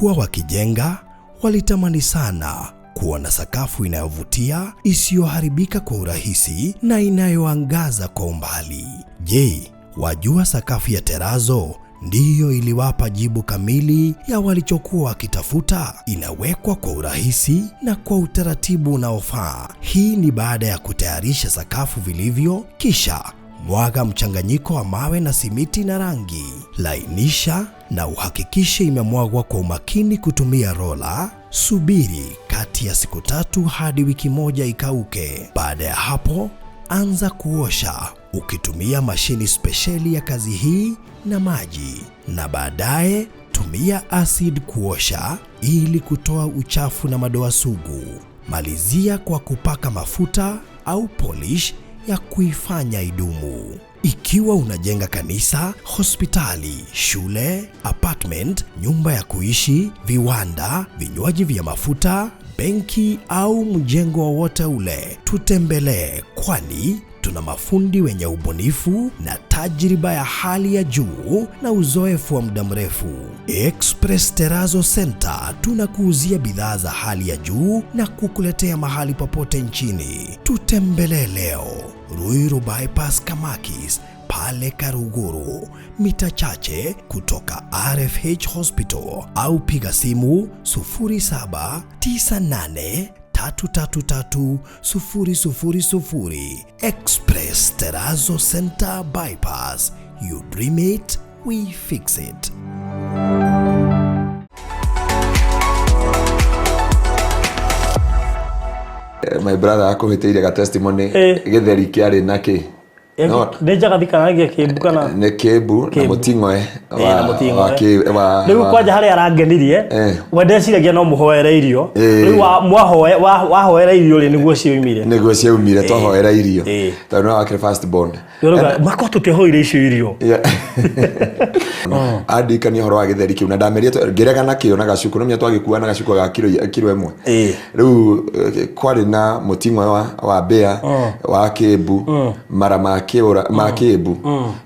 Walipokuwa wakijenga, walitamani sana kuona sakafu inayovutia, isiyoharibika kwa urahisi na inayoangaza kwa umbali. Je, wajua sakafu ya terazo ndiyo iliwapa jibu kamili ya walichokuwa wakitafuta? Inawekwa kwa urahisi na kwa utaratibu unaofaa. Hii ni baada ya kutayarisha sakafu vilivyo, kisha mwaga mchanganyiko wa mawe na simiti na rangi. Lainisha na uhakikishe imemwagwa kwa umakini kutumia rola. Subiri kati ya siku 3 hadi wiki 1 ikauke. Baada ya hapo, anza kuosha ukitumia mashini spesheli ya kazi hii na maji, na baadaye tumia acid kuosha ili kutoa uchafu na madoa sugu. Malizia kwa kupaka mafuta au polish ya kuifanya idumu. Ikiwa unajenga kanisa, hospitali, shule, apartment, nyumba ya kuishi, viwanda, vinywaji vya mafuta, benki au mjengo wowote ule, tutembelee, kwani tuna mafundi wenye ubunifu na tajriba ya hali ya juu na uzoefu wa muda mrefu. Express Terazo Center tunakuuzia bidhaa za hali ya juu na kukuletea mahali popote nchini. Tutembelee leo, Ruiru Bypass Kamakis, pale Karuguru, mita chache kutoka RFH Hospital, au piga simu 0798-333-000. Express Terazo Center Bypass. You dream it, we fix it. My brother akoheteire ga testimony githeri kiari naki no ndejaga thikanagia kibu kana ne kibu na mutingoe wa riu kwaja hari arangenirie wendeciragia no muhoera irio riu wahoera irio ri niguo ciumire twahoera irio tondu no akire first born mako tutihoire icio irio andikani horo wa githeri kiu na ndameria ngirega nakio na gacuku no mya twagikua na gacuku ga kilo emwe riu kwari na mutingoe wa bea wa kibu mara makibu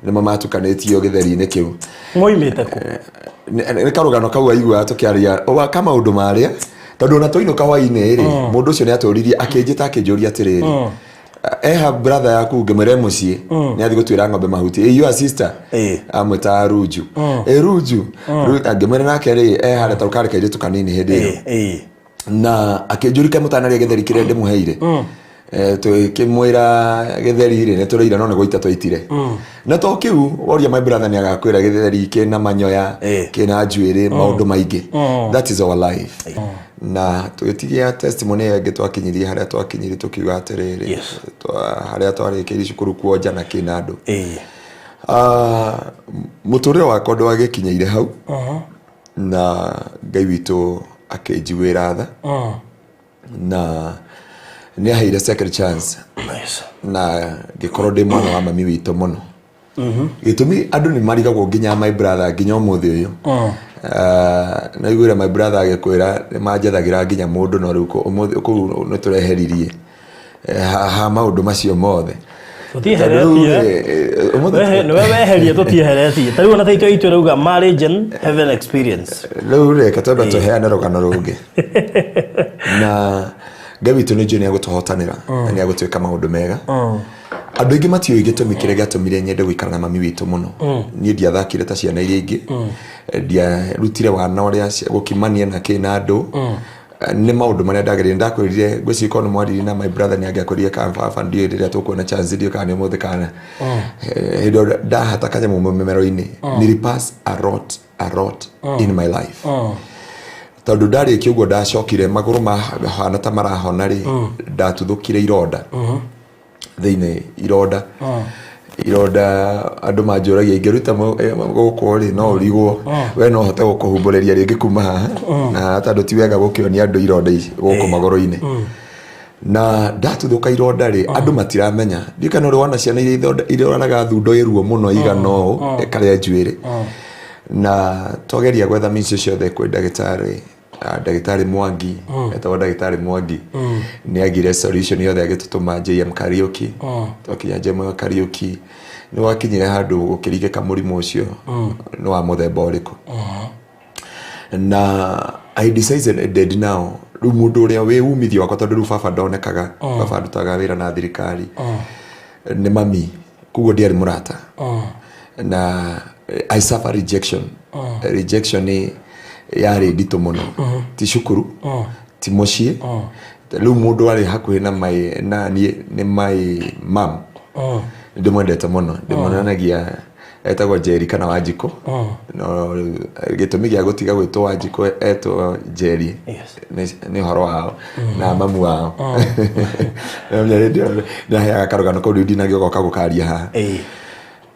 ni mama tukanetio githeri-ini kiu moimite ku ni karugano kau aigua tukiaria kama undu maria tondu na toino kawaine ri mundu ucio ni aturirie akinjita akinjuria atiriri eha brother yaku ngemere mucie ni athi gutwira ngombe mahuti your sister amwita Ruju Ruju ngemere nake ri eha retarukari kaije tukanini hindi na akinjurika mutanaria githeri kire ndimuheire tukimwira githeri ri netureira no negoita twaitire na to kiu woria my brother ni agakwira githeri kina manyoya kina njuiri maundu maingi. That is our life. Na twitigia testimony yake twakinyirie haria twakinyiri tukiuga atiriri haria twarikiri cukuru kuoja na kina andu muturire wakwa ndwagikinyaire hau na Ngai witu akinjiwira tha na ni aheire second chance. Nice. Na gikorwo ndi mwana wa mami wito muno gitumi andu ni marigagwo nginya my brother nginya umuthi uyu na igwira my brother agikwira manjathagira nginya mundu no riuko umuthi ku no tureheririe ha maundu macio mothe weherie tutieheretie tariu na taito itu rauga marriage and heaven experience riu reka tondu tuheana rogano rungi na Ngai witu ni njoni agutuhotanira na ni agutwika maundu mega andu ingi matio igitumi kire gatumire nyende gwikara na mami witu muno ni ndia thakire ta ciana iria ingi ndia rutire wana uria gukimania na kina andu ni maundu maria ndagire ndakwirire gweci kono mwariri na my brother ni angiakorire kamfafa ndio rira tukuona chance ndio kana muthe kana hindo ndahata kanya mu memero-ini ni pass a lot in my life tondu ndari kiugo ndacokire maguru mahana ta marahona ri ndatuthukire ironda thiine ironda andu manjuragia ingeruta guko ri no urigwo we no hote gukuhumbureria ringi kuma haha na tondu ti wega gukionia andu ironda ici guko maguru-ini na ndatuthuka ironda ri andu matiramenya ndikana uri wana ciana iroranaga thundo iruo muno igano ekare njuiri na togeria gwetha minsi ciothe kwi ndagitari Mwangi etawa ndagitari Mwangi ni agire solution yothe agitutuma JM karaoke twakinya JM karaoke ni wakinyire handu gukirigika murimu ucio no wa muthemba uriku na I decided now mundu uria we umithio wakwa tondu baba ndonekaga baba ndutaga wira na thirikari ni mami kugo ndiari murata na I suffer rejection rejection ni yari ndito muno ti cukuru ti mucii riu mundu ari hakuhi na ni my mom ndimwendete muno ndimonanagia etagwo Jeri kana Wanjiko no gitumi gia gutiga gwitwo Wanjiko etwo Jeri ni horo wao na mamu wao na ya karugano ko ndi na gyo kagukaria ha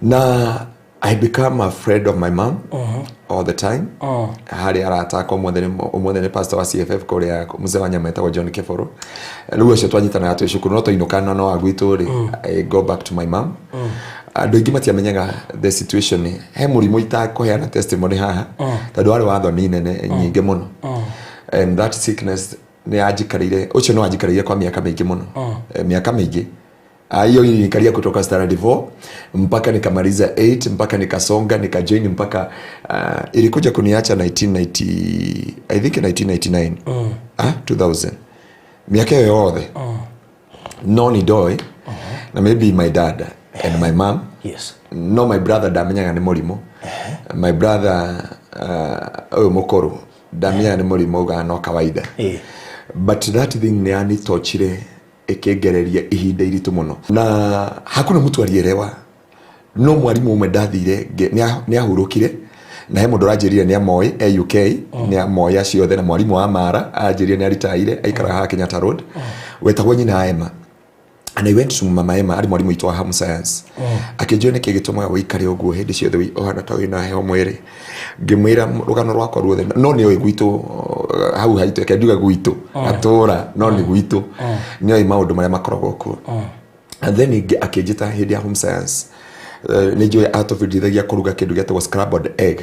na I become a friend of my mom all the time hari arata ko umwene pastor wa CFF korea mzee wa nyama etagwo John Keforo riu acio twanyitana atu cukuru no toinukana no agwitu ri I go back to my mom andu ingi matiamenyaga the situation he murimu itakoheana testimony haha tondu wari watho ni nene nyingi muno and that sickness ni ajikarire ucio no ajikarire kwa miaka mingi muno miaka mingi hiyo nikalia kutoka standard 4 mpaka nikamaliza 8 mpaka nikasonga nikajoin mpaka ilikuja kuniacha 1990 I think 1999 2000 miaka yote no ni doi na maybe my dad and my mom no my brother damenyaga ni murimu my brother mukuru damenyaga ni murimu ga no kawaida but that thing ni ani tochire ekegereria ihinda iritu muno na hakuna mtu alielewa no mwalimu umwe ndathire ni ahurukire na he mundu ranjirire ni amoi UK ni amoi acio the na mwalimu wa Mara anjirire ni aritaire aikara ha Kenyatta Road wetagwo nyina Emma and I went to mama Emma ari mwalimu itwa home science akijone kigituma wikare uguo hindi ciothe wi ohana ta wina heho mwiri ngimwira rugano rwakwa ruothe no ni oi gwitu hau haitu akenduga gwitu atura no ni gwitu ni oi maundu maria makoragwo ku and then akijita hindi ya home science ni joy out of dithagia kuruga kindu getagwo scrambled egg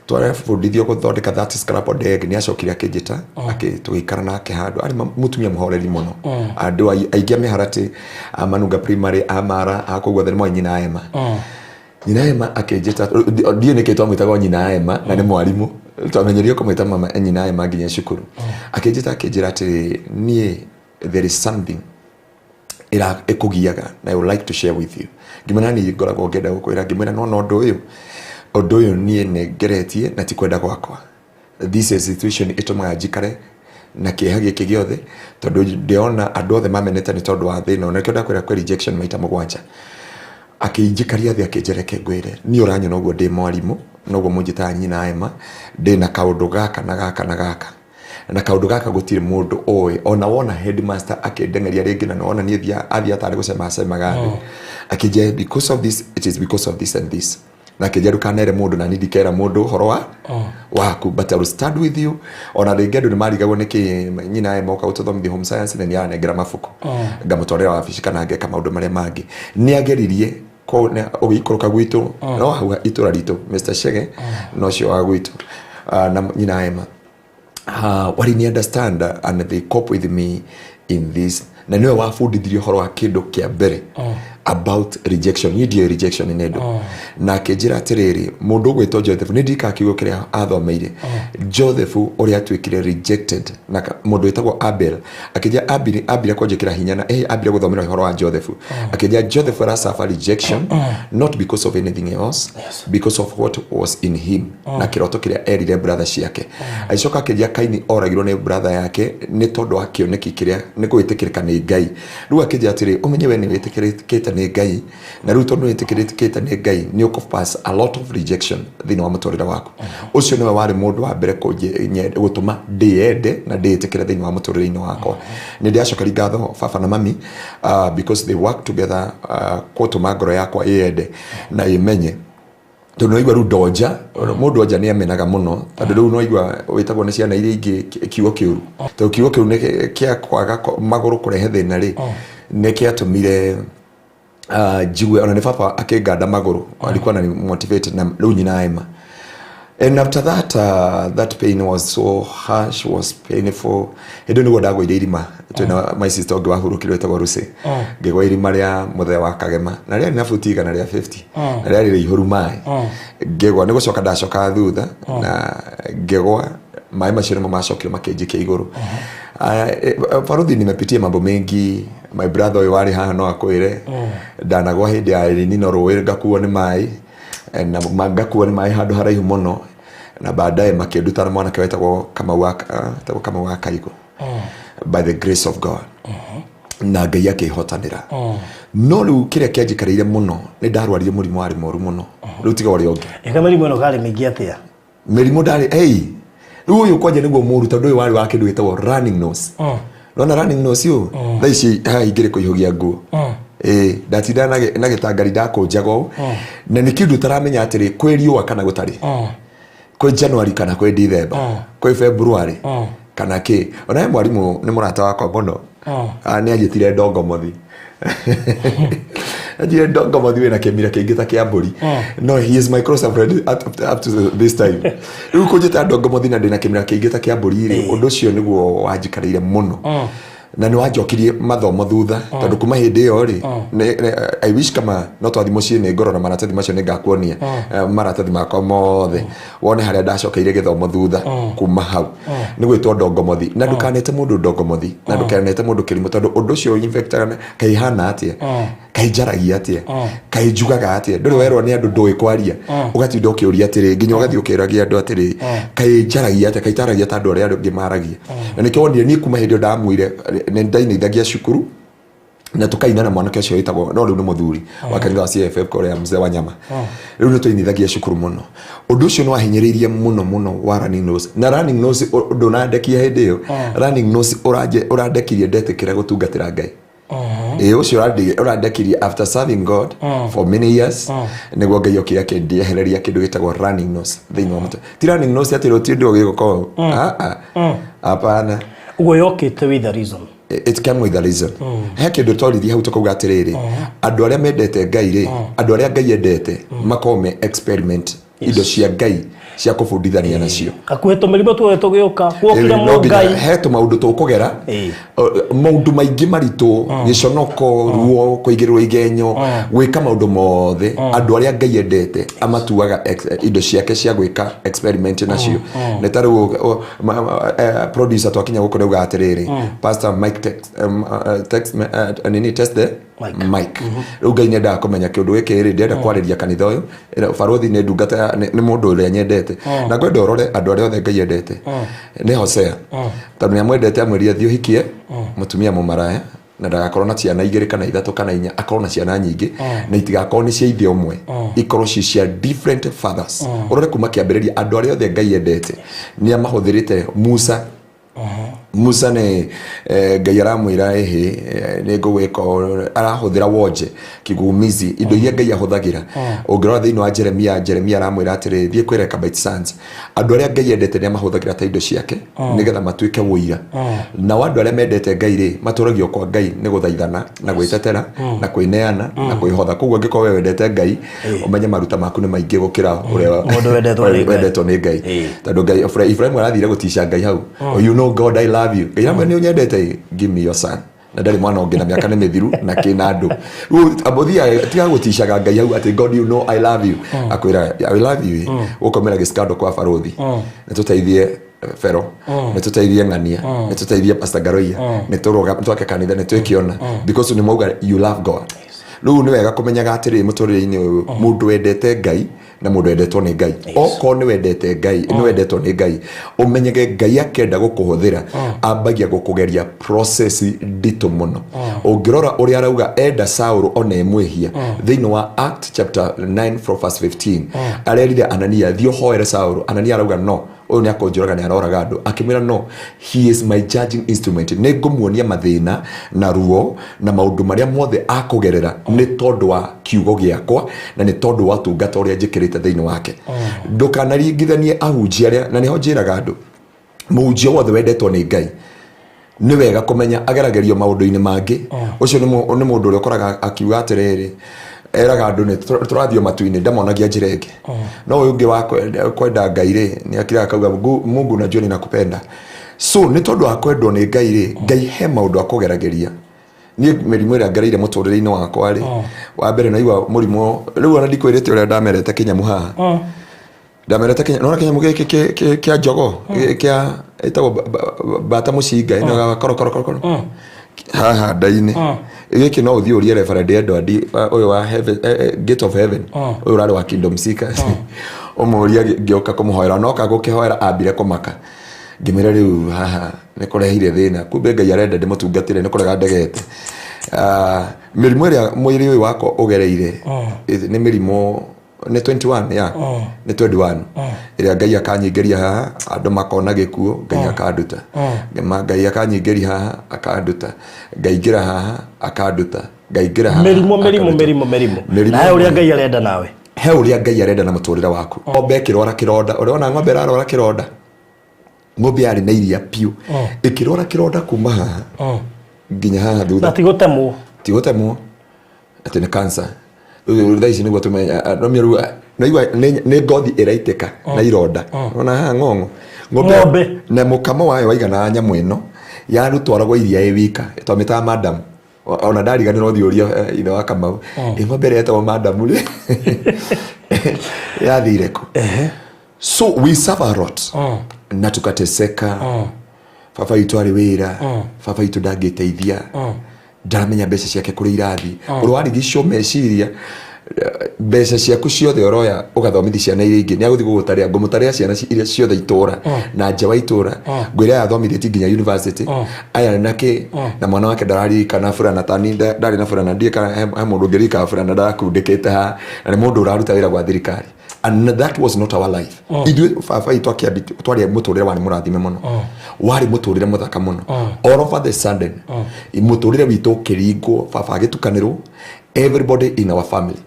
twara fundithio guthondeka that scrambled egg ni acokire akijita akitugikara nake handu ari mutumia muhoreri muno andu aingia miharati amanunga primary Amara akogwa thani mwa nyina Emma nyina Emma akijita dio nikitwa mwitaga nyina Emma na ni mwalimu twamenyerio kumwita mama nyina Emma nginya cukuru akijita akijira ati nie there is something ira ekugiaga na I would like to share with you gimana ni ngoragwo ngenda gukwira gimana no ndu uyu nie negeretie na tikwenda gwakwa this is situation itumaga njikare na kiha giki giothe tondu ndiona andu othe mamenete ni tondu wa thina na kionda kwira kwa rejection maita mugwanja akinjikaria thi akinjereke ngwire ni uranyona uguo ndi mwalimu noguo munjita nyina Emma ndi na kaundu gaka na gaka na gaka na kaundu gaka gutire mundu oe ona wona headmaster akendengeria ringi na wona ni athia tare gusema gari akije because of this it is because of this and this na kijeru kanere mundu na nidikera mundu horo waku but I will stand with you ona ringedu ni marigagwo niki nyina Emma oka uthomithi home science na ni anengera mafuko ngamutwarira wabici kana ngeka maundu maria mangi ni ageririe ko ugikuruka gwitu no hau itura ritu Mr Shege no cio wa gwitu na nyina Emma what you understand and they cope with me in this na niwe wafundithirio horo wa kindu kia mbere about rejection you rejection in edo na kejira tiriri mundu gwetwo Joseph ni ndika kiugo kiria athomeire Joseph uri atwikire rejected na mundu wetagwo Abel akija Abel akonjekira hinya na Abel guthomera horo wa Joseph akija Joseph ara suffer rejection not because of anything else because of what was in him na kiroto kiria erire brother ciake aicoka akija Kaini oragirwo ni brother yake ni tondu akioneki kiria ni gwitikirika ni Ngai riu akija atiri umenye we ni witikirikite ni Ngai na riu tondu witikirikite ni Ngai ni ukopass a lot of rejection thini wa mutorira waku ucio niwe wari mundu wa mbere gutuma ndiende na nditikire thini wa mutorira-ini wakwa ni ndiacokari ngatho baba na mami because they work together gutuma ngoro yakwa iende na imenye tondu igwa ru doja mundu oja ni amenaga muno tondu riu no igwa witagwo ni ciana iria ingi kiugo kiuru to kiugo kiuru ni kia kwaga maguru kurehe thina ri ni kiatumire jiwe ona ni baba akinganda maguru alikuwa na motivate na riu nyina Emma And after that, that pain was so harsh, was painful. I don't know what I would do. My sister go who kilo to Ruse. Go in Maria, mother wa Kagema. Naria na futiga naria 50. Naria ri hurumai. Gego nego soka da soka duda na gego mai mashiro mama shokile makeji ke iguru. Farudi nimepitia mambo mengi. My brother wali haha no akoire. Ndanagwa hindi ya nino rowe gakuo ni mai. Na magakuwa ni mai handu haraihu muno na baadaye makienduta na mwana kawetagwo kama waka iko by the grace of God na Ngai akihotanira no riu kiria kianjikareire muno ni ndarwarire murimu wari moru muno riu tiga uri onge eka murimu no kali mingi atia mirimu ndari riu uyu kwanje niguo muru tondu uyu wari wa kindu gitagwo running nose nona running nose yu thaici ingire kuihugia nguo ndatinda na gitangari ndakunjago na ni kindu taramenya atiri kwi riua kana gutari kwi January kana kwi December kwi February kana ki ona mwarimu ni murata wakwa muno ni ajitire ndongo mothi ajire ndongo mothi wina kemira kingita kia mburi no he is my close friend up to this time riu kunjita ndongo mothi na ndina kemira kingita kia mburi ri undu cio niguo wanjikareire muno na ni wanjokirie mathomo thutha tondu kuma hindi iyo ri I wish kama no twathi mucii ni ngoro na maratathi macio ni ngakuonia maratathi makwa mothe wone haria ndacokeire githomo thutha kuma hau ni gwitwo ndongomothi na ndukanete mundu ndongomothi na ndukanete mundu kirimu tondu undu ucio infectana kai hana atia kai jaragia atia kai jugaga atia nduri werwo ni andu ndui kwaria ugatinda ukiuria atiri nginya ugathi ukiragia andu atiri kai jaragia atia kai taragia ta andu aria angi maragia na nikionire ni kuma hindi ndamwire ni ndainithagia cukuru na tukaina na mwanake ucio witagwo no riu ni muthuri wa kanitha wa CFF Korea mzee wa nyama riu ni tuinithagia cukuru muno undu ucio no ahinyiririe muno wa running nose na running nose undu nandekia hindi iyo running nose urandekirie ndetikire gutungatira Ngai ucio urandekirie after serving God for many years niguo Ngai okire akindiehereria kindu gitagwo running nose thiini wa mutu ti running nose ati roti ndu giguko hapana ugo yokite with the reason it came with a reason he kindu twarithi hau tukuga atiriri andu aria mendete Ngai ri andu aria Ngai endete makome experiment indo cia Ngai cia kubundithania nacio akuheto mirimo tuweto gioka kuokira mu Ngai heto maundu tukugera maundu maingi maritu giconoko ruo kuigirwo igenyo gwika maundu mothe andu aria Ngai endete amatuaga indo ciake cia gwika experiment nacio ne taru producer twakinya gukoreuga atiriri pastor Mike test the Mike riu Ngai nenda kumenya kindu giki ri ndenda kwariria kanitha uyu barothi ni ndungata ni mundu uria nyendete na gwenda urore andu aria othe Ngai endete ni Hosea tondu ni amwendete amwirie thio hikie mutumia mumaraya na ndagakorwo na ciana igiri kana ithatu kana inya akorwo na ciana nyingi na itigakorwo ni cia ithe umwe ikorwo cia different fathers urore kuma kiambiriria andu aria othe Ngai endete ni amahuthirite Musa ne Ngai aramwira ni ngwika arahuthira wonje kigumizi indo iria Ngai ahuthagira ungirora thiini wa Jeremia aramwira atiri thie kwireka bite sons andu aria Ngai endete ni mahuthagira ta indo ciake nigetha matuike wuira na andu aria mendete Ngai ri maturagio kwa Ngai ni guthaithana na gwitetera na kwineana na kwihotha koguo ngiko we wendete Ngai umenye maruta maku ni maingi gukira uria wendetwo ni Ngai tondu Ngai Ibrahim arathire gutisha Ngai hau you know God I love you Ngai amwe ni unyendete give me your son na ndari mwana onge na miaka ni mithiru na kina andu abothia tiga gutishaga Ngai hau ati God you know I love you akwira I love you ukomera giskando kwa barothi na tuteithie Fero na tuteithie Ngania na tuteithie Pastor Ngaruiya na turoga twake kanitha na twekiona because ni mauga you love God riu ni wega kumenyaga atiri muturire-ini uyu mundu wendete Ngai na mundu wendetwo ni Ngai oko ni wendete Ngai ni wendetwo ni Ngai umenyege Ngai akenda gukuhuthira ambagia gukugeria process ndito muno ungirora uria arauga enda Saul ona emwehia thiini wa Act chapter 9 from verse 15 arerire Anania thio hoere Saul Anania arauga no uyu ni akonjuraga ni aroraga andu akimwira no he is my judging instrument ne ngumuonia mathina na ruo na maundu maria mothe akugerera ni tondu wa kiugo giakwa na ni tondu wa tungata uria njikirite thiini wake ndukanaringithanie ahunjia aria na niho njiraga andu muhunjia wothe wendetwo ni Ngai ni wega kumenya ageragerio maundu-ini mangi ucio ni mundu uria ukoraga akiuga atiriri eraga andu ni turathio matu-ini ndamonagia njira ingi no uyu ungi wa kwenda Ngai ri ni akira kauga Mungu najua ninakupenda so ni tondu wa kwendwo ni Ngai ri Ngai he maundu akugerageria ni mirimu ira ngereire muturire-ini wakwa ri wa mbere na igwa murimu riu ona ndikwirite uria ndamerete kinyamu haha ndamerete kinyamu nona kinyamu giki kia njogo kia etagwo bata mucinga ina korokoro haha ndaini giki no uthii urie Reverend Edward uyu wa Gate of Heaven uyu rari wa Kingdom Seekers umuria ngioka kumuhoera no kagukihoera ambire kumaka ngimira riu haha ni kurehire thina kumbe Ngai arenda ndimutungatire ni kurega ndegete mirimu ria mwiri uyu wako ugereire ni mirimu ni 21 ni 21 iria Ngai akanyingeria haha andu makona gikuo Ngai akanduta Ngai akanyingeria haha akanduta ngaingira haha akanduta ngaingira haha mirimu na he uria Ngai arenda nawe he uria Ngai arenda na muturire waku ng'ombe kirora kironda uriona ng'ombe rarora kironda ng'ombe yari na iria piu ikirora kironda kuma haha nginya haha thutha tigutemwo ati ni cancer thaici niguo tumenya nomiru ni ngothi iraiteka na ironda ona haha ng'ombe na mukamo wayo waigana nyamu ino yarutwaragwo iria wika twamitaga madam ona ndariganirwo thiuria ithe wa Kamau ng'ombe retagwo madam ri yathire ku so we suffer a lot na tukateseka baba itu ari wira baba itu ndangiteithia ndamenya mbeca ciake kuri irathi urwarigicwo meciria mbeca ciaku ciothe oroya ugathomithia ciana iria ingi ni aguthi gugutaria ngumutaria ciana iria ciothe itura na nja wa itura ngwira athomithitie nginya university aya nake na mwana wake ndararikana furana tani ndari na furana ndie kana he mundu ngirika furana ndakundikite ha na ni mundu uraruta wira gwa thirikari and that was not our life ithu baba itu twari muturire wani murathime muno wari muturire muthaka muno all of the sudden muturire witu kiringo baba agitukanirwo everybody in our family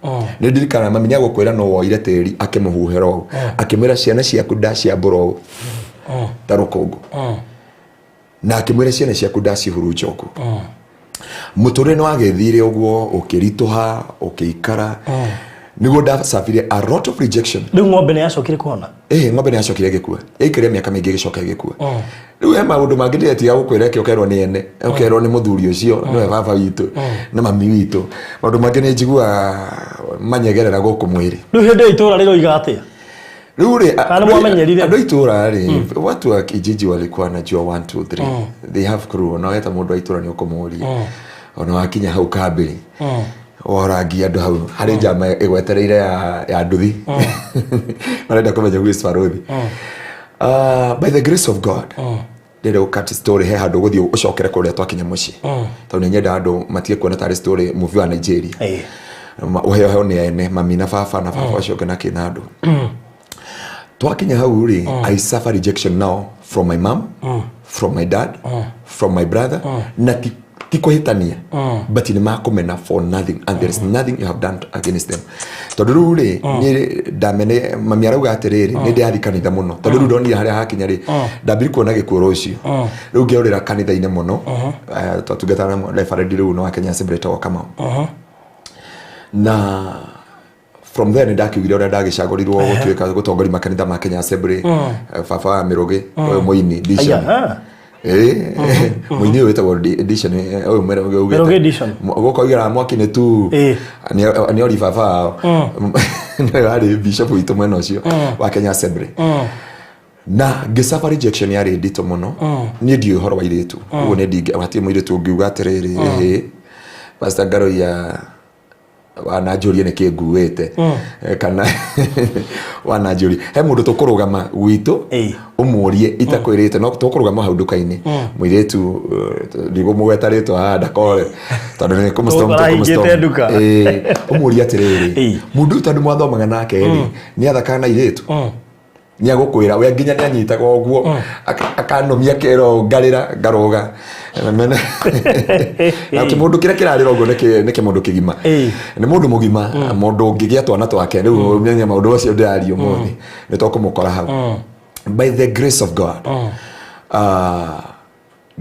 ni ndirikana mami nyago kwira no woire teri akimuhuhero akimwira ciana ciaku ndaciambura tarukongo na akimwira ciana ciaku ndacihurunjoku muturire no agethire uguo ukirituha ukiikara niguo ndasafire a lot of rejection riu ng'ombe ni yacokire kuona ng'ombe ni yacokire gikua ikire miaka mingi gicoka gikua riu he maundu mangi ndetiga gukwira ki ukerwo ni ene ukerwo ni muthuri ucio niwe baba witu na mami witu maundu mangi ni njigua manyegerera guku mwiri riu hindi itura riroiga atia riu ri andu itura ri watu wa kijiji walikuwa wanajua 1 2 3 they have crew na weta mundu wa itura ni ukumuria ona wakinya hau kambiri orangi andu hau hari njama igwetereire ya nduthi marenda kumenya gwĩ Sparothi by the grace of God ndĩrĩ gũkati story he handũ gũthiĩ ũcokere kũrĩa twakinya mũciĩ tondũ nĩ nyenda andũ matige kuona tarĩ story movie wa Nigeria ũheo nĩ ene mami na baba ũcio ũngĩ na kĩna andũ twakinya hau rĩ I suffer rejection now from my mom from my dad from my brother na tikuhitania but ni makumena for nothing and there is nothing you have done against them tondu riu ri ni ndamene mami arauga atiriri ni ndiathi kanitha muno tondu riu ndonire haria hakinya ri ndambiri kuona gikuo rucio riu ngeurira kanitha-ini muno twatungatana na Reverend riu no Kenya Assembly to Kamau na from there ndakiugire uria ndagicagũrirwo gũtuĩka gũtongoria makanitha ma Kenya Assembly baba Mirugi uyu muini Dishon muini wetagwo edition uyu Mirugi edition gukoigira mwaki-inĩ tu ni ori baba nĩ ari bishop witu mwena ũcio wa Kenya Assembly na ngisuffer rejection yari ndito muno ni ndiũ ũhoro wa iritu uguo ni ndingĩ mũiritu ngiuga atiriri Pastor Ngaruiya wananjuria ni kinguite kana wananjuria he mundu tukurugama gwitu umurie itakwirite no tukurugama hau nduka-ini muiritu ndigo mugwetarĩtwo haha ndakore tondu ni kumustom umurie atiriri mundu tondu mwathomaga nake ni athakana iritu ni agukwira we nginya ni anyitaga uguo akanomia kero ngarira ngaroga na kimundu kira kirarira uguo ni kimundu kigima ni mundu mugima mundu ngigia twana twake riu menya maundu acio ndirario muthi ni tukumukora hau by the grace of God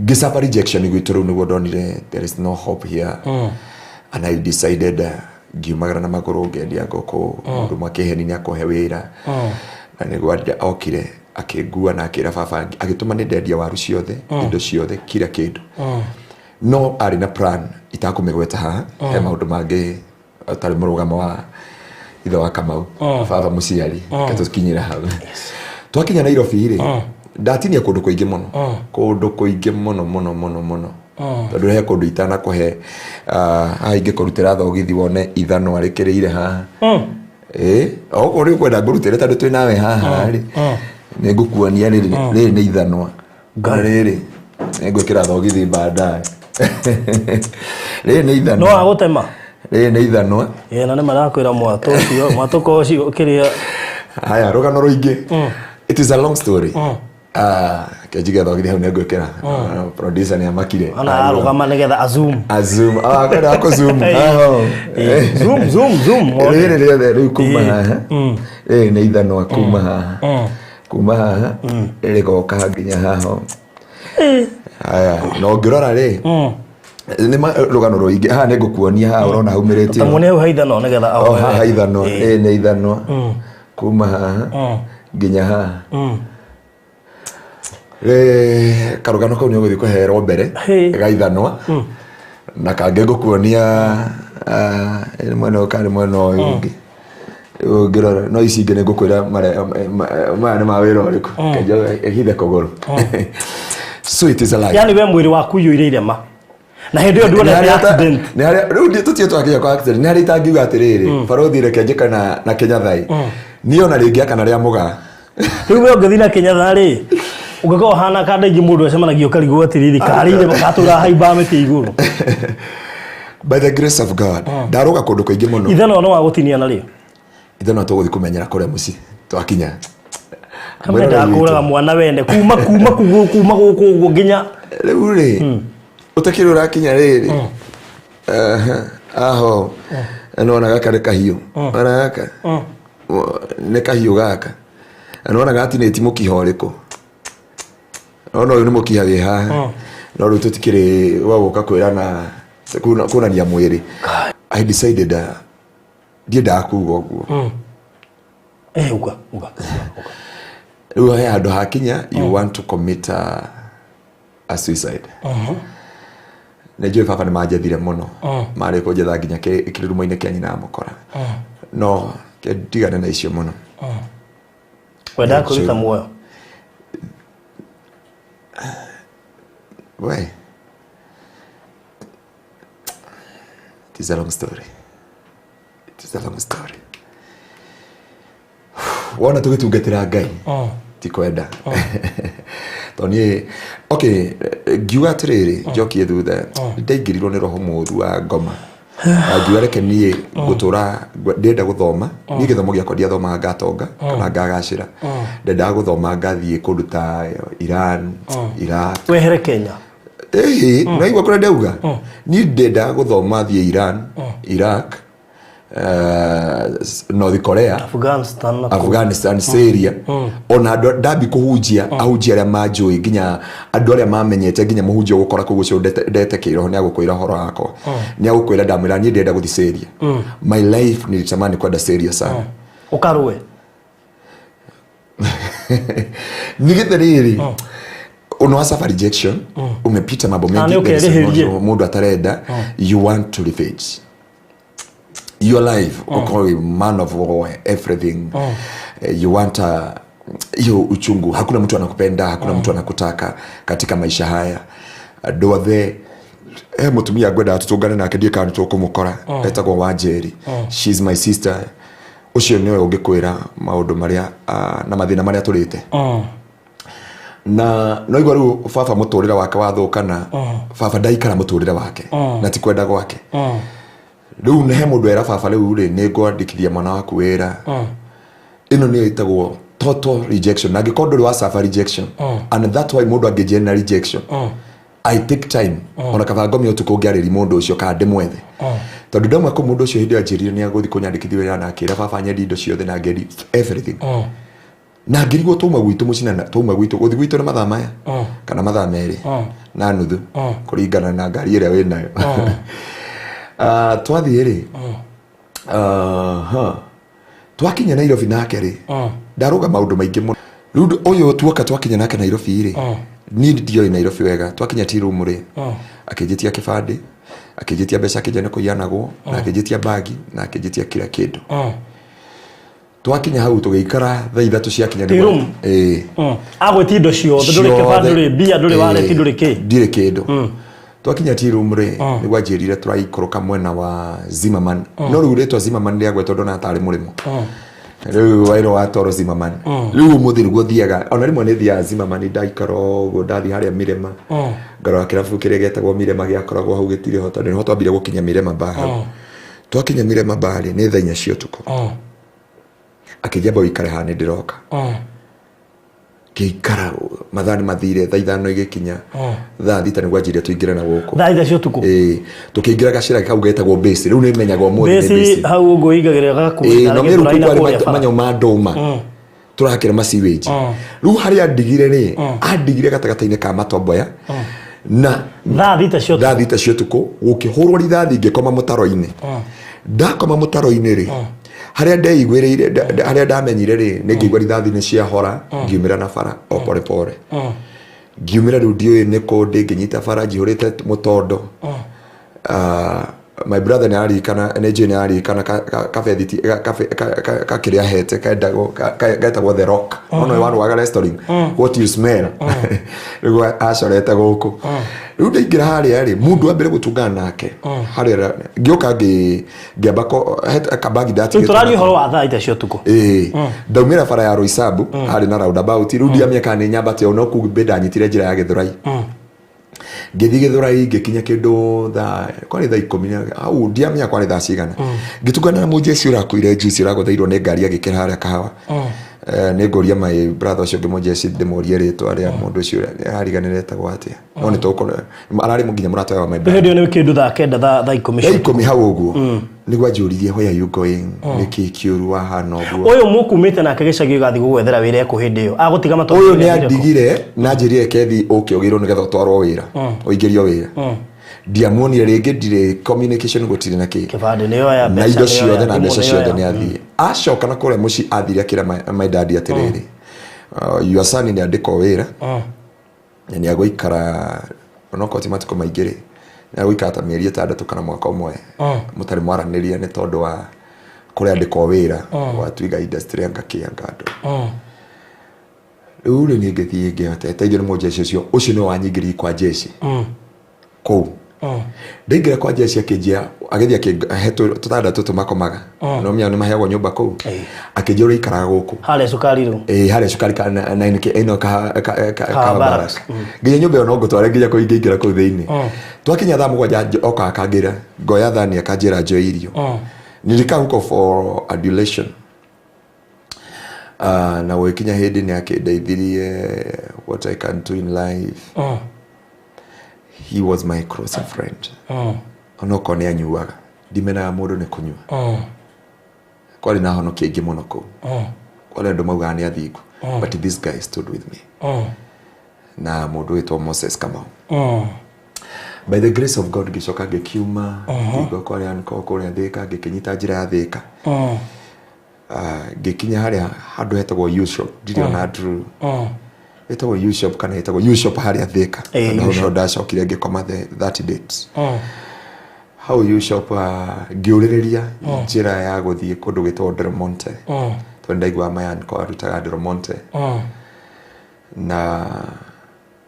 gisapa rejection gwitu riu niguo ndonire there is no hope here and I decided ngiumagara na maguru ngendia ngoko mundu makeheni ni akohe wira na niguo okire akingua na akira baba agituma ni ndendia waru ciothe indo ciothe kila kindu no ari na plan itakumegweta haha he maundu mangi atari murugamo wa itho wa Kamau baba muciari katukinyira hau twakinya Nairobi ri ndatinia kundu kuingi muno tondu he kundu itana kuhe aingi kurutira thogithi wone ithano arikirire haha ori kwenda ngurutire tondu twi nawe haha ri nigukuonia riri ni ithanwa riri ngwikira thogithi baadaye riri ni ithanwa no agutema riri ni ithanwa na ni marakwira mwatuko ucio kiria haya rugano ruingi it is a long story kajiga thogithi hau ngwikira producer ni amakire ana rugama nigetha azum kwenda ako zoom zoom riri kuma haha ni ithanwa kuma haha rigoka nginya haha haya no ngirora ri ni rugano ruingi haha nigukuonia haha urona haumirite tamune hau haithano nigetha haha ithano ni ithano kuma haha nginya haha karugano kau ni guthi kuherwo mbere gaithanwa na kange ngukuonia mwena uyu ungi ngirora no ici ingi ni ngukwira maya ni mawira uriku kenja ehithe kuguru so it is a life yani we mwiri waku yuire irema na hindi yo nduona ni accident ni hari riu nditutie twakinya kwa accident ni hari tangiuga atiriri barothi reke njikana na Kenya thai niyo na ringi akana ria muga riu we ungithi na Kenya thai ri ungeko hana kada ingi mundu acemanagio karigwo atiriri karire bakatura haimba miti iguru by the grace of God ndaruga kundu kuingi muno ithano no wagutinia na rio ithano tuguthi kumenyera kuria muci twakinya kamenda akuraga mwana wende kuma guku nginya riu ri utakiri urakinya riri aho anona gaka ni kahiu ana gaka ni kahiu gaka anona gati ni timukiho riku ono uyu ni mukiha wi haha no riu tutikiri waguka kwirana kunania mwiri I decided ndienda kuga uguo uga riu he andu hakinya you want to commit a suicide nejue baba ni manjethire muno mari kunjetha nginya kirirumo-ini kia nyina mukora no ndigane na icio muno wenda kuruta muoyo we it is a long story wona tugitungatira Ngai ti kwenda toni okay ngiuga atiriri njokie thutha ndaingirirwo ni roho muru wa ngoma ngiuga reke nie gutura ndenda guthoma ni githomo giakwa ndiathoma ngatonga kana ngagacira ndenda guthoma ngathie kundu ta Iran Iraq wehere Kenya na igwa kura ndauga ni ndenda guthoma thie Iran Iraq North Korea Afghanistan Syria ona ndabi kuhujia ahujia aria manjui nginya andu aria mamenyete nginya muhujia gukora kugucio ndete kiroho ni agukwira horo wakwa ni agukwira ndamwira ni ndenda guthi Syria my life nilitamani kwenda Syria sana ukarue nigitheriri uno safari rejection umepita mambo mengi mundu atarenda you want to revenge your life uko man of war everything you want hiyo uchungu hakuna mtu anakupenda hakuna mtu anakutaka katika maisha haya doathe mutumia gwenda atutungane nake ndiye kana tukumukora etagwo Wanjeri she's my sister ucio niwe ungikwira maundu maria na mathina maria turite na no igwa riu baba muturira wake wathukana baba ndaikara muturira wake na ti kwenda gwake riu ne mundu era baba riu ri ni ngwandikithia mwana waku wira ino ni itagwo total rejection na gikondo wa safari rejection and that why mundu angejena rejection I take time ona kabango mi utuko ngiariri mundu ucio ka ndimwethe tondu ndamwe ko mundu ucio hindi anjirire ni aguthi kunyandikithia wira na akira baba nyedi indo ciothe na ngedi everything na ngirigwo tuma gwitu mucina tuma gwitu guthi gwitu na mathaa maya kana mathaa meri na nuthu kuringana na ngari ira we nayo twathie ri twakinya Nairobi nake ri ndaruga maundu maingi muno riu uyu tuoka twakinya nake Nairobi ri ni ndio Nairobi wega twakinya tea room ri akijitia kibandi akijitia mbeca kijana kuyanagwo na akijitia bagi na akijitia kila kindu twakinya hau tugiikara thaa 3 ciakinya ni agwiti indo ciothe nduri kibandi nduri bia nduri waleti nduri ki ndire kindu twakinya tea room ri ni gwanjirire turaikoroka mwena wa Zimmerman no riu ritwa Zimmerman ria gweto ndona atari murimo riu wairo wa toro Zimmerman riu muthiru guthiaga ona rimwe ni thia Zimmerman ndaikaro go ndathi haria Mirema ngaro kirabu kiria getagwo Mirema giakoragwo hau gitire hota ni hota ambire gukinya Mirema bar twakinya Mirema bar ni thaa 4 cia utuku akijamba wikare hane ndiroka kiikara mathani mathire thaa 5 igikinya thaa 6 ni gwanjire tuingira na guku thaa 5 cia utuku tukiingira gacira kau getagwo base riu ni menyagwo mu base hau ugo igagira gakuira no meru kwari manyo ma ndoma turakira masiwage riu haria ndigire ri andigire gatagataine ka matomboya na thaa 6 cia utuku gukihurwo rithathi ngikoma mutaro-ini ndakoma mutaro-ini ri haria ndeiguireire haria ndamenyire ri ni ngigwa rithathi ni cia hora ngiumira na bara o pore pore ngiumira riu ndioi ni ko nginyita bara njihurite mutondo my brother ni arikana energy ni arikana kafediti kakiria hete kaitagwo the rock ono wanu wa restoring what you smell riu acorete guku riu ndaingira haria ri mundu ambire gutungana nake haria ngioka ngiambako kabagi dati turari horo wa thaa 5 cia utuku ndaumira bara ya Roysambu hari na roundabout riu ndiamia kana nyambate ono kubenda nyitire njira ya Githurai ngithi Githurai ngikinya kindu thaa kwani thaa 10 au ndiamenya kwani thaa cigana ngitungana na mujeci urakuire juice uragothairwo ni ngari agikira haria kahawa ni ngoria my brother ucio ngimujeci ndimurie ritwa ria mundu ucio ariganire etagwo atia no ni tuko arari munginya muratoya wa my brother ndio ni kindu thaa 9 thaa 10 hau uguo ni gwanjuririe where you going niki kiuru wa hano uguo uyu mukumite nake gicagi gathi gugwethera wira ku hindi iyo agutiga matongo uyu ni andigire na njirire kethi ukigirwo nigetha utwarwo wira uingirio wira ndiamuonire ringi ndire communication gutire na ki kibande niyo ya na indo ciothe na mbeca ciothe ni athie acoka na kure muci athire akira my dad atiriri your son ni andiko wira ni agwikara onoko timatuko maigire na gwikata mieri 6 kana mwaka umwe mutari mwaraniria ni tondu wa kure andiko wira wa twiga industry ngakia ngado riu ni ngithie ngihota teithio ni mujeci ucio ni wanyingiri kwa jeshi ko ndingira kwa jeshi akijia agithia kihetu tutada tumakomaga no mia ni maheagwo nyumba ko akijia ikaraga guku hale sukari ru hale sukari kana na ino ka baras nginya nyumba no gutware nginya ko ingira ko thiini twakinya thaa 7 oka akagira ngoya thani akajira njo irio nilika huko for adulation na wekinya hindi ni akindeithirie what I can do in life he was my close friend onoko ni anyuaga ndimena mundu ni kunyua kwali na hono kingi muno ko kwali ndo mauga ni athiku but this guy stood with me na mundu witwa Moses Kamau by the grace of God gicoka gikiuma ngigo kwali anko kuria thika gikinyita njira ya thika gikinya haria handu hetagwo U-shop ndirio na Andrew etagwo U-shop kana etagwo U-shop haria thika no ndacokire ngikoma that date how U-shop ngiurireria njira ya guthie kundu gitwo Delmonte twendaigwa mayan ko arutaga Delmonte na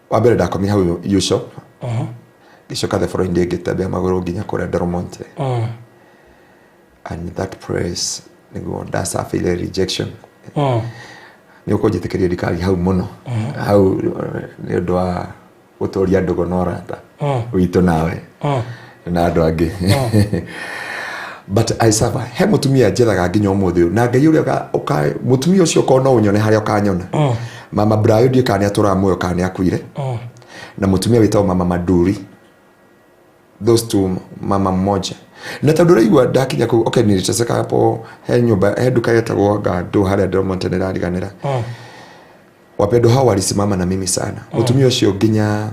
wabere ndakomia how U-shop gicoka the following day ngitembea maguru nginya kuria Delmonte and that praise niguo ndacafire rejection ni uko jitekeria dikari hau muno hau ni undu wa gutoria ndugo norata witu nawe na andu angi but I suffer he mutumia jethaga nginya umuthi na ngai uria mutumia ucio ko no unyone haria ukanyona mama Brayo ndi kani atura muyo kani akuire na mutumia witao mama Maduri those two mama mmoja na tondu raigua ndakinya ku okay niliteseka hapo he nyumba he duka yetagwo Ngando haria Delmonte nirariganira wapendo hao walisimama na mimi sana mutumia ucio nginya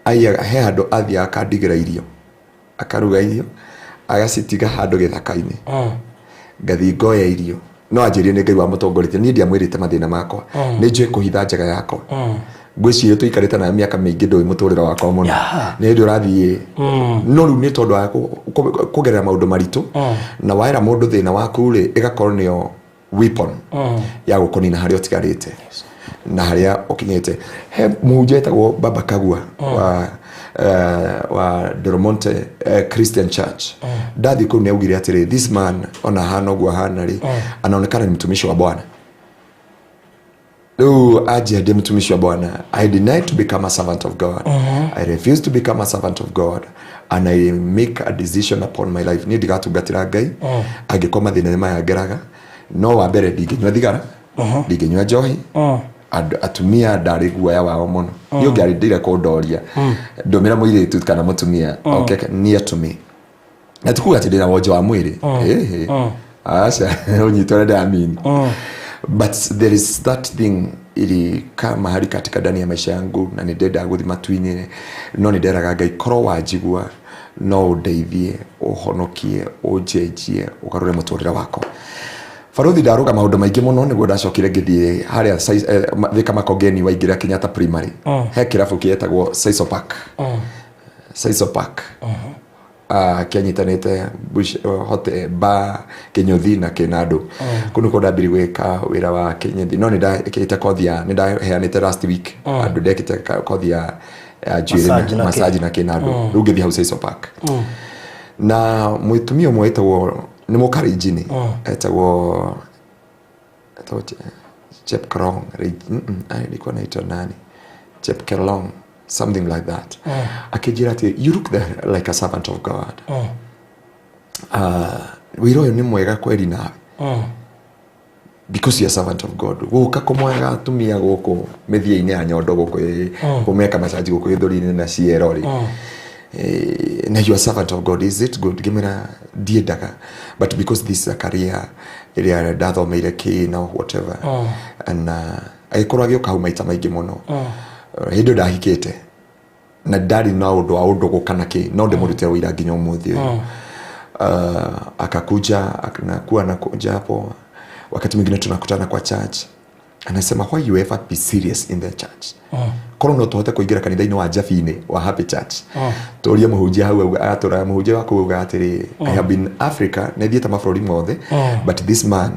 aya he handu athia akandigira irio akaruga irio agacitiga handu githaka-ini ngathi ngoya irio no anjirie ni Ngai wa mutongorete ni ndiamwirite mathina makwa ni njue kuhitha njaga yakwa ngwiciria tuikarite na miaka mingi ndui muturira wakwa muno ni ndi urathie no riu ni tondu wa kugerera maundu maritu na waira mundu thina waku ri igakorwo nio weapon ya gukonina haria utigarite na haria ukinyete he muhunjia etagwo Baba Kagua wa Doromonte Christian Church ndathi kuu neugire atiri this man ona hana ogwo hana ri anaonekana ni mtumishi wa Bwana. Aje ndiye mtumishi wa Bwana. I denied to become a servant of God. I refused to become a servant of God and I make a decision upon my life. Ni ndigatungatira Ngai agikoma thina maya ngeraga no wa mbere ndinginywa thigara ndinginywa njohi atumia ndari guoya wao muno yo ngari ndire kundoria ndomira muiritu kana mutumia okay near to me na tukuga ati ndira wonje wa mwiri asha unyitore da mean but there is that thing ili kama hali katika ndani ya maisha yangu na ni ndenda guthi matwini no ni nderaga Ngai korwo wajigua no ndeithie uhonokie unjenjie ugarure muturira wako. Faruthi ndaruga maundu maingi muno niguo ndacokire ngithie haria thika makongeni waingira Kenyatta Primary he kirabu kietagwo Saiso Park kianyitanite hote ba Kinyuthi na Kinadu kunu ko ndambiri gwika wira wa Kinyuthi no ndakite kothia ndaheanite last week andu ndekite kothia massage na Kinadu rugithi hau Saiso Park na mutumio mwetagwo ni mukarijini etagwo Chepkrong ilikuwa naitwa nani Chepkelong something like that akijira ati you look there like a servant of God wiro ni mwega kweli nawe because you are a servant of God guka komwega tumia goko methia-ini ya nyondo goko kumeka masaji goko ithori-ini na cierori na you are a servant of God, is it good? Gimera diedaga, but because this is a career area datho meire ki na whatever and aikoragio ka Maita maingi muno hindo ndahikite na ndari na undu wa undu gukana ki no ndimurutira wira nginya umuthi akakuja akanakuwa na kuja hapo wakati mwingine tunakutana kwa church anasema why you ever be serious in the church kono no tohote kuingira kanitha-ini wa Jafine wa Happy Church toria muhunjia hau atora muhunjia wako uga atiri I have been Africa na thieta mabũrũri mothe but this man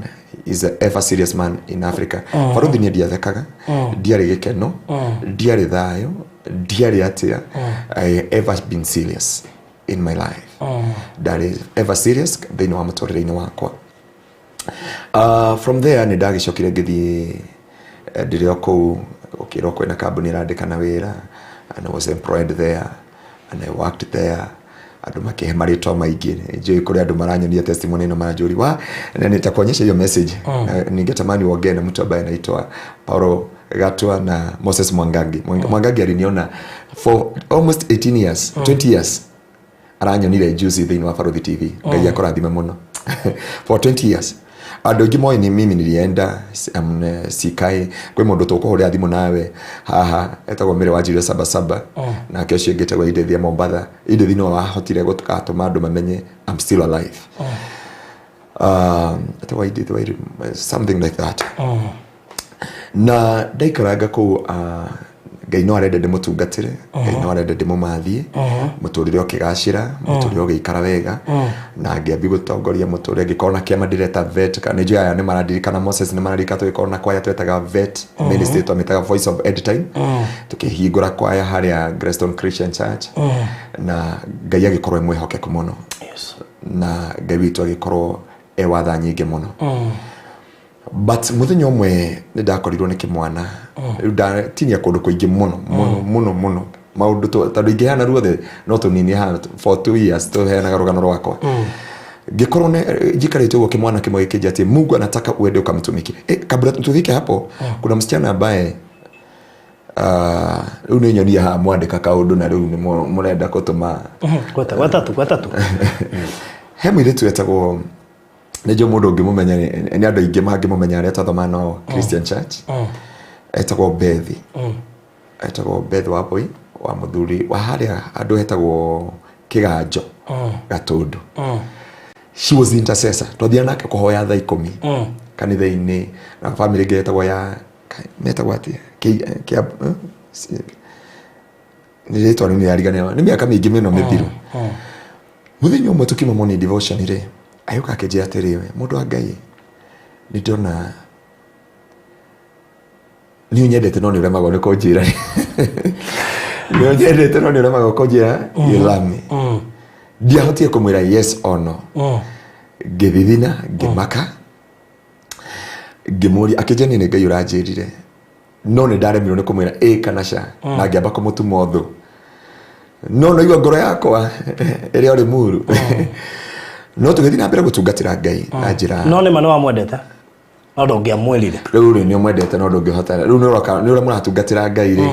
is a ever serious man in Africa Faruthi ni ndiathekaga ndiari gikeno ndiari thayo ndiari atia I ever been serious in my life that is ever serious thĩinĩ wa mũtũrĩre-inĩ wakwa from there ni ndagicokire ngithii ndirio kuu ukiro kwena kambuni irandikana wira and I was employed there and I worked there andu makihe maritwa maingi njui kuri andu maranyonia testimony no maranjuri wa na nitakuonyesha hiyo message ningetamani uongee na mtu ambaye anaitwa Paulo Gatwa na Moses Mwangangi aliniona for almost 18 years 20 years aranyonire juice thĩinĩ wa Faruthi TV Ngai akorathime muno for 20 years andu ingi moi ni mimi nilienda sikai kwe mundu tukuhuria thimu nawe haha etagwo Meri wa Njiro Sabasaba na kesho ngetagwo Idethia Mombatha Idethi no wahotire gutukatuma andu mamenye I'm still alive etagwo Idethi something like that na ndaikaranga ku Ngai no arenda ndimutungatire Ngai no arenda ndimumathie muturire ukigacira muturire ugiikara wega na ngiambi gutongoria muturire ngikona kiama ndireta vet kana njui aya ni marandirikana Moses ni marandirika twikona kwaya twetaga vet ministry twamitaga Voice of End Time tukihingura kwaya haria Greston Christian Church na Ngai agikorwo mwihokeku muno na Ngai witu agikorwo watha nyingi muno but muthenya umwe ni ndakorirwo ni kimwana ndatinia kundu kuingi muno maundu tondu ingihana ruothe no tunini ha for 2 years tuheanaga rugano rwakwa ngikorwo njikarite uguo kimwana kimwe gikija ati Mungu anataka uende ukamtumikire kabla tufike hapo kuna msichana ambaye riu ni nyonia ha mwandika kaundu na riu ni murenda gutuma gwatatu he mwiritu etagwo nejo mundu ngimumenya ni andu aingi mangimumenya aria tathoma no Christian Church etagwo Bethi wa boy wa muthuri wa haria andu etagwo Kiganjo Gatundu. She was the intercessor. Twathia nake kuhoya thaa 10 kanitha-ini na family getagwo ya metagwo atia nĩrĩtwa nĩ yariganĩra nĩ mĩaka mĩingĩ mĩno mĩthiru. Mũthenya ũmwe tukiuma morning devotion rĩ ayuka akĩnjĩra atĩrĩ mũndũ wa Ngai nĩ ndona nĩ nyendete no nĩ ũremagwo nĩ kũnjĩra nĩ nyendete no nĩ ũremagwo kũnjĩra yelami ndiahotire kũmwĩra yes or no. Ngĩthithina ngĩmaka ngĩmũria akĩnjania nĩ Ngai ũranjĩrire no nĩ ndaremirwo nĩ kũmwĩra kana ca na ngĩamba kũmũtuma ũthũ no naigua ngoro yakwa ĩrĩa ũrĩ muru no tũgĩthiĩ na mbere gũtungatĩra Ngai na njĩra no nĩ ma nĩ wamwendete no ndũngĩamwĩrire rĩu nĩ ũmwendete no ndũngĩhota rĩu nĩ ũrĩa mũratungatĩra Ngai rĩ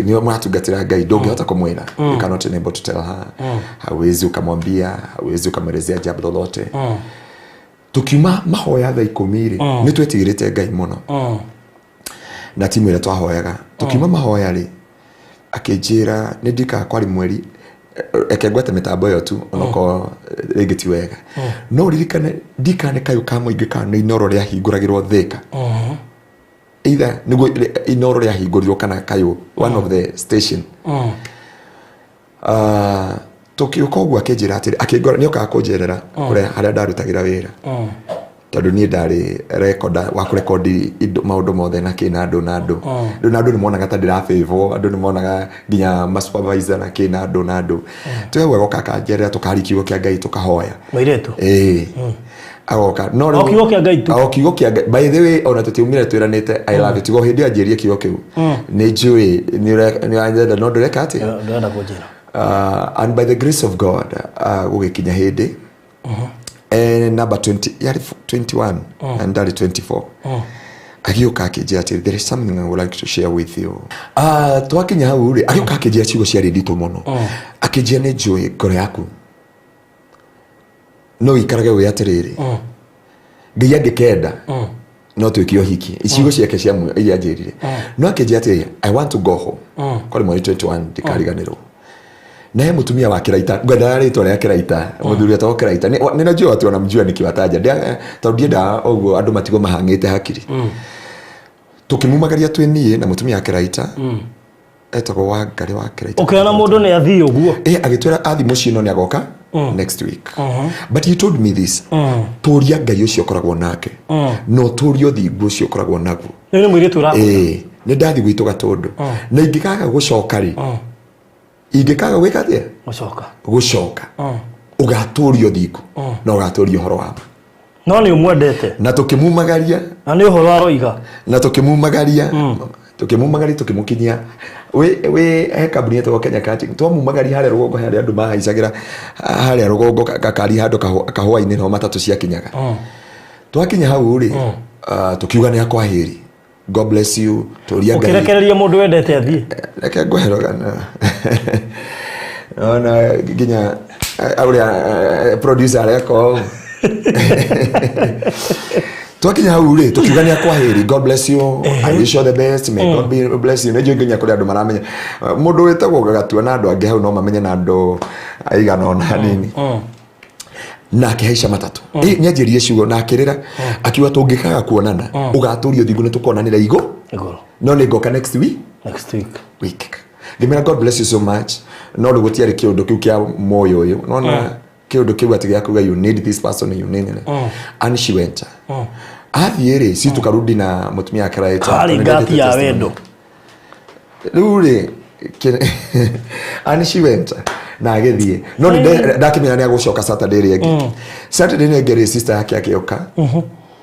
nĩ mũratungatĩra Ngai ndũngĩhota kũmwĩra you cannot enable to tell her hawezi ukamwambia hawezi ukamwelezea jambo lolote. Tukiuma mahoya thaa 10 rĩ nĩ twetigĩrĩte Ngai mũno na timu ĩrĩa twahoyaga tukiuma mahoya rĩ akĩnjĩra nĩ ndika kwari mweri ekengwete mĩtambo ĩyo tu onoko rĩngĩ ti wega no ririkane ndikane kayo ka mũingĩ kana inoro rĩa hingũragĩrwo Thika either nĩguo inoro rĩa hingũrirwo kana kayo one of the station tukiuka ũguo akĩnjĩra atĩrĩ akĩngora nĩ okaga kũnjerera kũrĩa harĩa ndarutagĩra wĩra tondũ niĩ ndarĩ recorda wa kũrekondi maũndũ mothe na kĩna andũ na andũ rĩu na andũ nĩ monaga ta ndĩrafavor andũ nĩ monaga nginya ma supervisor na kĩna andũ na andũ twegwa goka kanjerera tũkari kiugo kĩa Ngai tũkahoya mairetu agoka no rĩu kiugo kĩa Ngai tu kiugo kĩa Ngai by the way ona tũtiumire twĩranĩte I love you tigo hĩndĩ anjĩrie kiugo kĩu nĩ njũĩ nĩ arenda no ndũreka atĩ ndĩrenda kũnjĩra and by the grace of God gũgĩkinya hĩndĩ number 20 yari 21 and 24 agĩũka akĩnjĩra atĩ there is something I would like to share with you. Twakinya hau rĩ agĩũka akĩnjĩra ciugo ciarĩ nditũ mũno akĩnjĩra nĩ njũĩ ngoro yaku no ikarage wĩ atĩrĩrĩ Ngai angĩkenda no twĩke ũhiki ciugo ciake cia iria anjĩrire no akĩnjĩra atĩ I want to go home kwarĩ mweri 21 ndikariganĩrwo naye mutumia wa Kiraita ngwenda rĩtwa rĩa Kiraita mũthuri etagwo Kiraita nĩ najua watu wanamjua nikiwataja tondũ ndienda ũguo andũ matigo mahangĩte hakiri tukimumagaria twĩniĩ na mutumia wa Kiraita etagwo wa Ngarĩ wa Kiraita ũkĩona mũndũ nĩ athiĩ ũguo agĩtwĩra athi mũciĩ no nĩ agoka next week but he told me this tũria Ngai ũcio ũkoragwo nake no tũria ũthingu ũcio ũkoragwo naguo nĩ mwĩrĩtu ũrakora nĩ ndathi gwitũ Gatũndũ na ingĩkaga gũcoka rĩ ingĩkaga gwĩka atĩa gũcoka ũgatũrio thingu na ũgatũrio ũhoro wa no nĩ ũmwendete na tũkĩmumagaria na nĩ ũhoro aroiga na tũkĩmumagaria tũkĩmũkinyia we kambuni yetagwo Kenya Catching twamumagaria harĩa rũgongo harĩa andũ mahaicagĩra harĩa rũgongo gakari handũ kahũa-inĩ no matatũ ciakinyaga twakinya hau rĩ tukiuga nĩ akwahĩri God bless you turia Ngai ukirekereria mundu wendete athii reke ngweherogana ona nginya auria producer reko twakinya hau rĩ tukiuga nĩ akwahĩri God bless you I wish you the best may God be bless you nĩnjũĩ nginya kũrĩ andũ maramenya mũndũ wĩtagwo Gagatua na andũ angĩ hau no mamenye na andũ aigana ona hanini na akĩhaica matatũ nĩ anjĩrire ciugo na akĩrĩra akiuga tũngĩkaga kuonana ũgatũrio thingu nĩ tũkonanĩra igũrũ no nĩ ngoka next week ngĩmera God bless you so much no rĩu gũtiarĩ kĩũndũ kĩu kĩa moyo ũyũ nona kĩũndũ kĩu atĩ gĩa kuga you need this person you need and she went athiĩ rĩ si tukarudi na mutumia wa Kiraita harĩ ngati ya wendo rĩu rĩ and she went na agĩthiĩ no ndakĩmenya nĩ agũcoka Saturday rĩngĩ Saturday nĩ ngeri sister yake akĩoka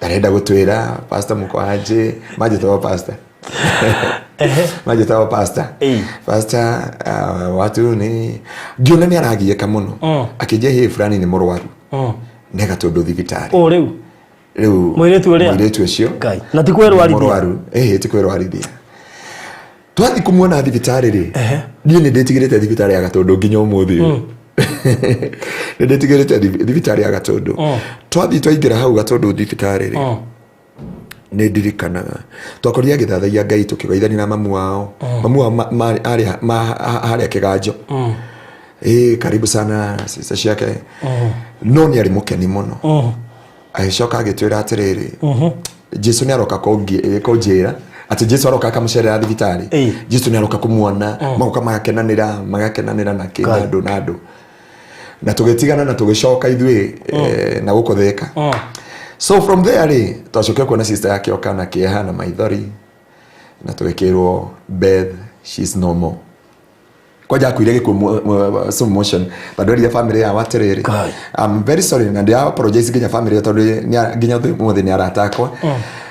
arenda gũtwĩra pastor mũkwaje majĩtwo pastor majĩtwo pastor watu nĩ ngiona nĩ aragieka mũno akĩnjia hĩ fulani nĩ mũrwaru nega tondũ thibitarĩ rĩu mwĩrĩtu ũcio na ti kwĩrwarithia mũrwaru ti kwĩrwarithia twathi kumuona thibitarĩ rĩ niĩ nĩ ndĩtigĩrĩte thibitarĩ ya Gatũndũ nginya ũmũthĩ ũyũ nĩ ndĩtigĩrĩte thibitarĩ ya Gatũndũ twathi twaingĩra hau Gatũndũ thibitarĩ rĩ nĩ ndirikanaga twakorire agĩthathaia Ngai tũkĩgeithania na mamu wao harĩa kĩganjo karibu sana sister ciake no ni ari mukeni muno agicoka agitwira atiriri Jesu ni aroka konjira ati Jesu aroka akamucerera thibitari Jesu ni aroka kumuona maguka magakenanira na kinado na tugetigana na tugicoka ithwe na guko theka so from there twacoke kuona sister yake okana kieha na maithori na tugekirwo Beth she's no more kwaja kuire gikuo some motion badori ya family ya waterere I'm very sorry na ndia apologize Nginya family tondu Nginya muthi ni aratakwa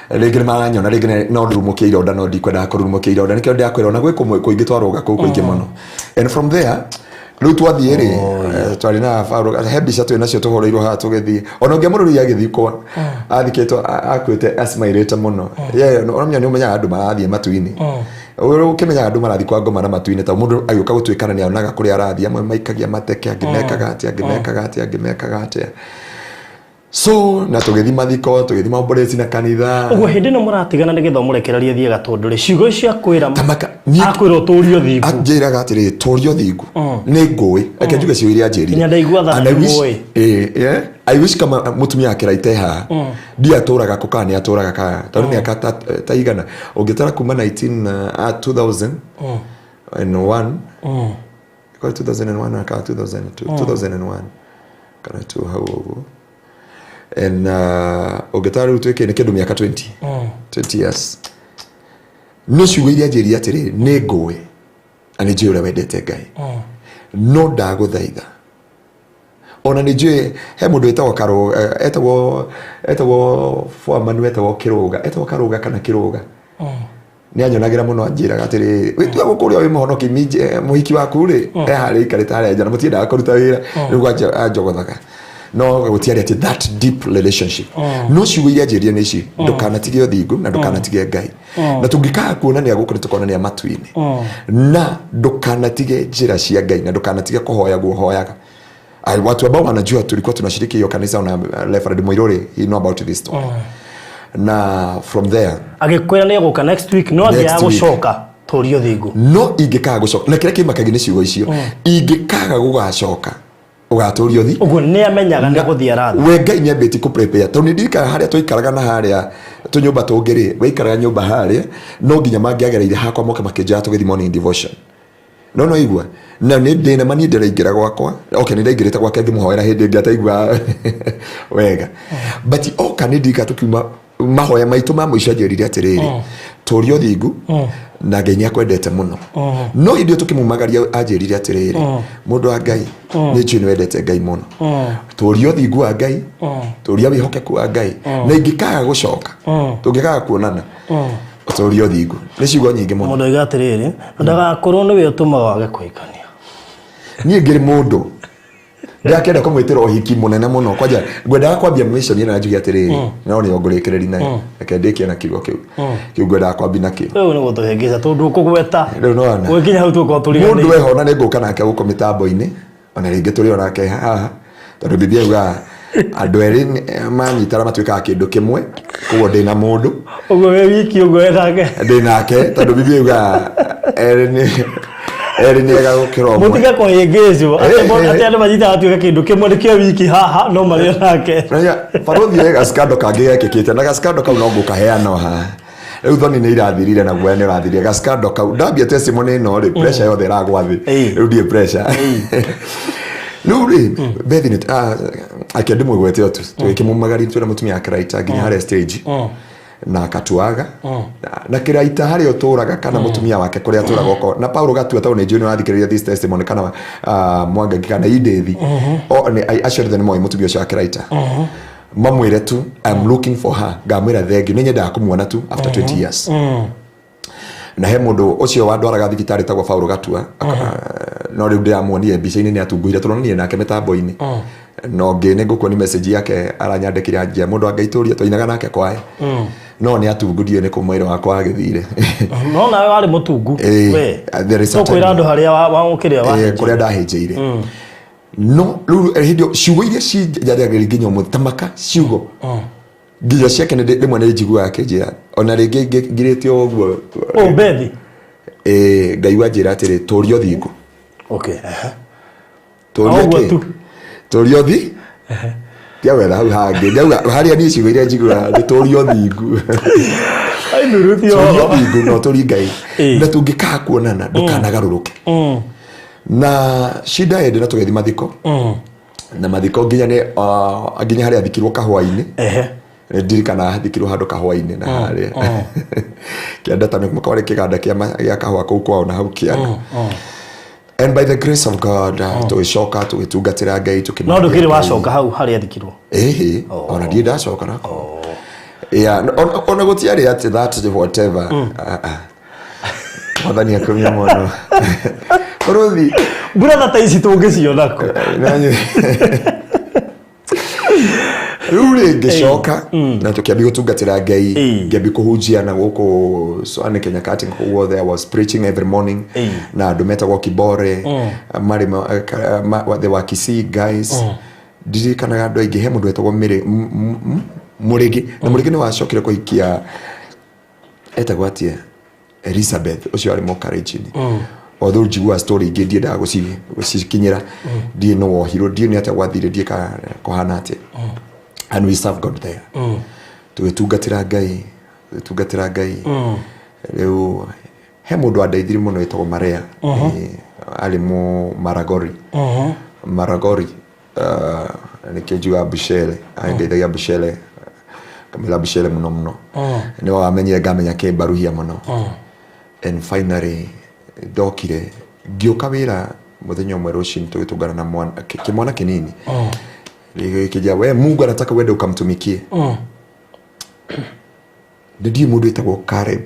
regre maranyona regre no ndumuke ironda no ndikwenda kurumuke ironda nikyo ndia kwira na gwe kuingi twaroga kuingi muno and from there riu twathie ri twari na faro hebisha tu nacio tuhoreirwo ha tugethi ona ngiamururi agithikwa athiketwo akwite asmairete muno ona ni umenya andu marathie matuini ukimenya andu marathie kwa ngoma na matuini ta mundu agiuka gutwikana ni aonaga kuri arathie amwe maikagia mateke angimekaga atia so na tugethi mathiko tugethi maomborezi na kanitha ugo hindi no muratigana ni githomo rekereria thie gatondore ciugo cia kwira akwira turio thigu anjira gatire turio thigu ni ngui akenjuga cio iria njiri nya ndaigua tha ngui I wish kama mutumia akiraite ha dia turaga kokana ni aturaga ka tondu ni akata taigana ungitara kuma 2001 kwa 2001 aka 2001 kana tu hawo and ungitara utweke ni kindu miaka 20 years no ciugiria njiri atiri ni ngui ani njiri wendete Ngai no ndaguthaitha ona ni njiri he mundu etagwo karo etagwo foreman etagwo kiruga etagwo karuga kana kiruga ni anyonagira muno anjiraga atiri witua gukuria wi muhonoki muhiki waku ri hari ikarita hari njana mutiendaga kuruta wira riu ajogothaga no gutiari ati that deep relationship no ciugiria njiri ni ci ndukanatige uthingu na ndukanatige Ngai na tungikaga kuonania guku nitukonania matuini na ndukanatige njira cia Ngai na ndukanatige kuhoya guhoyaga watu ambao wanajua tulikuwa tunashiriki hiyo kanisa na Reverend Moirore he know about this story na from there agikwira ni guka next week no ndia gucoka turio thigu no ingikaga gucoka na kire kimakagi ni ciugo icio ingikaga gugacoka ugaturio thi ugo ni amenyaga ni guthia ratha we Ngai nyambiti ku prepare to ni ndika haria tuikaraga na haria tunyumba tungiri we ikaraga nyumba haria no nginya mangiagereire hakwa moke makinja tugithi morning devotion no igua na ni ndina mani ndiraingira gwakwa okay ni ndaingirite gwake thimuhoera hindi ngataigua wega but okay ni ndika tukiuma mahoya maitu ma muico njirire atiriri turio thigu na Ngai akwendete muno no indio tukimumagaria anjirire atiriri mundu wa Ngai ni chini wendete Ngai muno turio thigu wa Ngai turia wihokeku wa Ngai na ingikaga gucoka tungikaga kuonana turio thigu ni ciugo nyingi muno mundu igatiriri ndagakorwo ni we utumaga wage kuikania ni ngiri mundu ndakenda kumwitira uhiki munene muno kwaja ngwendaga kwambia mission ina njugi atiriri no ni ongorekereri nayo akendekia na kiugo kiu ngwendaga kwambia nakio wewe ni gutuhengeza tondu kugweta riu no ana wekinya hau tuko tuli mundu weho na ninguka nake guko mitambo-ini ona ringi turi onake haha tondu biblia yuga andu eri manyitara matuikaga kindu kimwe kuo ndina mundu ugo we wiki ugo ethake ndinake tondu biblia yuga eri ni ega gukiro mutiga kuhengezwo ati andu manyita atuika kindu kimwe nikio wiki haha no mari nake raya parothi ega skando kangi gekikite na gaskando kau no ngukaheana ha riu thoni ni irathirire na gwe ni irathirire gaskando kau ndambia testimony no ri pressure yothe iragwathi riu die pressure no ri bethi akendimwe gwete otu twikimumagari twira mutumia akiraita nginya hare stage na katuaga na kiraita hari oturaga kana mutumia wake kuri aturaga oko na Paulo gatua tawo ne juni wathikiriria this testimony kana mwanga kana idethi o ni actually the mo mutumia cio akiraita mamwire tu I'm looking for her ngamwira thengio ni nyenda kumuona tu after 20 years na he mundu ucio wandwaraga thibitari tagwo Paulo gatua no riu ndiamuonire mbica-ini ni atunguire turonanie nake mitambo-ini no ngene ngukuoni message yake aranyandikira njia mundu angaituria twainaga nake kwae no ni atungurie ni kumwira wakwa agithire no nawe wari mutungu we so kwira andu haria wamukiria wa kuria ndahinjire no riu hindio ciugo iria cijaragiri nginya mutamaka ciugo nginya ciake ni ndimwe ni njigua yake njira ona ringi ngiritio uguo bethi Ngai wanjira atiri turio thingu okay Torio thi kia wera hau hangi haria ni cigo iria njigura ni torio thingu ai nurutio thingu no tori ngai na tungika kuonana ndukanagarũrũke na shida yende na tugethi mathiko na mathiko nginya ni nginya haria thikirwo kahwa-ini ndirikana thikirwo handu kahwa-ini na haria kianda tano mukawale kiganda kia kahwa kuu kwao na hau kiana. And by the grace of God, tugicoka tugitungatira Ngai no ndukiri wacoka hau haria thikirwo ona ndie ndacoka nako yeah ona gutiari ati that whatever mwathani akumia mono Ruthi brother taisi tungiciona Ruri ngicoka na tukiambi gutungatira Ngai ngiambi kuhunjia na guku so ane Kenya kati ko there was preaching every morning na andu metagwo Kibore mari they were Kisii guys ndirikanaga andu aingi he mundu etagwo Meri Murigi na Murigi ni wacokire kuikia etagwo atia Elizabeth ucio ari mokarage-ini although jigua story ingi ndiendaga gucikinyira ndie no wohiro ndie ni atagwo athire ndie ka kohana atia. And we serve God there. Tugetungatira Ngai riu he mundu andeithiri muno etagwo Maria ali mu Maragori ni kijua Bushele aingeithagia Bushele kamila Bushele muno ni wamenyire ngamenya Kibaruhia muno and finally dokire ngioka wira muthenya umwe rucini tugitungana na mwana kinini kija we Mungu anataka wende ukamtumikie ndiye mundu etagwo Caleb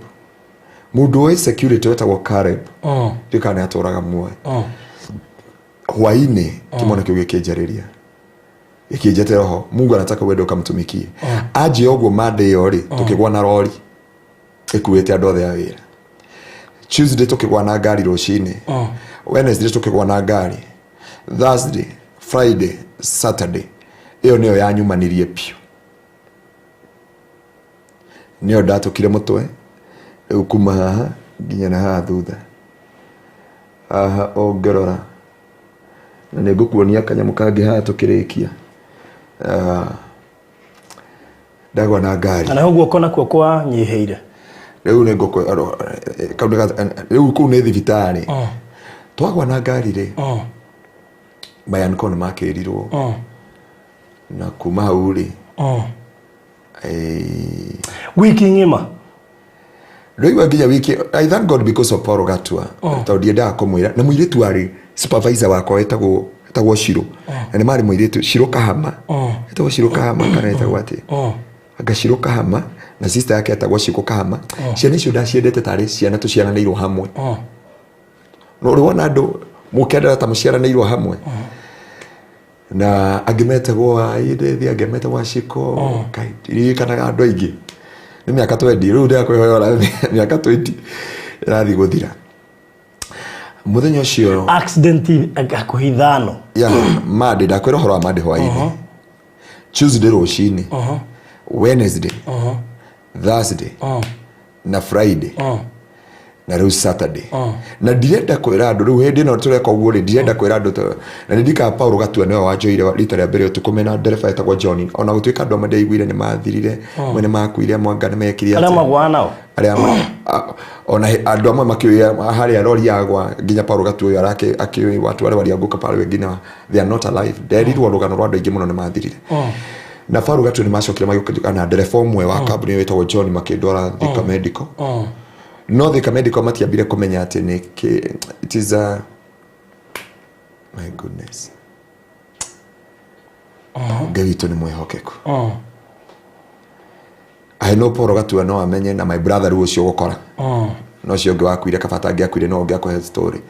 mundu wa security etagwo Caleb ndikana atoraga muoyo hwaini kimona kio gikijariria ikijete roho Mungu anataka wende ukamtumikie aje ogwo made yori tukigwa na rori ekuwete andu othe awira Tuesday tukigwa na ngari rucini Wednesday tukigwa na ngari Thursday Friday Saturday iyo niyo yanyumanirie pio niyo ndatukire mutwe ukuma haha nginya na haha thutha ongerora na nigukuonia kanyamu kangi haha tukirikia ndagwa na ngari ana hugo kona kwa kwa nyiheire riu ni ngoko riu ku ni thibitari twagwa na ngari ri bayan kono makirirwo na kuma hauri wiki ngima riu nginya wiki I thank God because of Paul Gatua tondie nda kumwira na muiritu ari supervisor wako etagwo Shiro na ni mari muiritu Shiro Kahama etagwo Shiro Kahama kana etagwo ati anga Shiro Kahama na sister yake etagwo Shiko Kahama ciana icio ndaciendete tari ciana tuciaranĩirwo hamwe no riwona andu mukendera ta muciaranĩirwo hamwe na agimetagwo aidethi agimetagwo Shiko kai kana andu aingi ni miaka 20 riu nda kwihoyora miaka 20 irathi guthira muthenya ucio accident akuhithano made ndakwira horo wa made hwaini Tuesday rucini Wednesday Thursday na Friday na riu Saturday na ndirenda kwira andu riu hindi no tureka uguo ri ndirenda kwira andu na ndika Paul Gatua niwe wanjoire rita ria mbere tukumena ndereba etagwo John ona gutuika andu amwe ndaiguire ni mathirire mwene makuire mwanga ni mekiria aria magwa nao aria ona andu amwe makioya haria rori yagwa nginya Paul Gatua uyu arake akioya watu wale walianguka pale wengine they are not alive nderirwo rugano rwa andu aingi muno ni mathirire na Paul Gatua ni macokire magikuka na ndereba umwe wa kambuni wetagwo John makindwara thika medical no thika medical matiambire kumenya ati ni it is a my goodness Ngai ni mwehokeku I know Paul Gatua no amenye na my brother ucio gukora no cio ngi wakuire kabata ngi akuire no ngi akwe story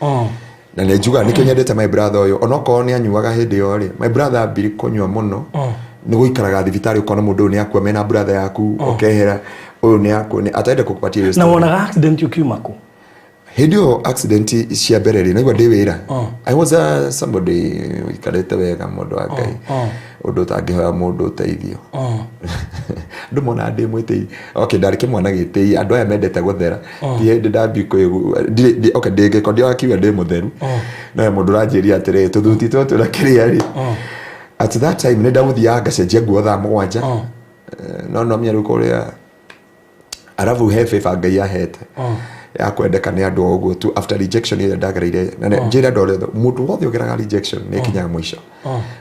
na nejuga nikinyendete my brother uyu onoko ni anyuaga hindi yo ri my brother abiri kunywa muno ni guikaraga thibitari ukona mundu ni akwa mena brother yaku okehera uyu ni akwa ni ataenda kukupatia hiyo na wona accident ukiumako Hidio accident cia bereri na igwa ndewira. I was somebody ikarete wega mundu wa Ngai. Undu tangihoya mundu uteithio. Ndumona ndi mwitei. Okay, ndarike mwana gitei andu aya mendete guthera. Ndi ndambi ko okay ndege ko ndio akiwa ndi mutheru. Na mundu ranjiria atire tuthuti tutu na kiriari. At that time nenda guthia ngacenjia nguo thaa mugwanja. No mia rukoria aravu hefe Ngai ahete. Ya kwendeka ni andu oguo tu after rejection ile ndagareire na njira ndore mundu wothe ogeraga rejection ni kinyaga mwisho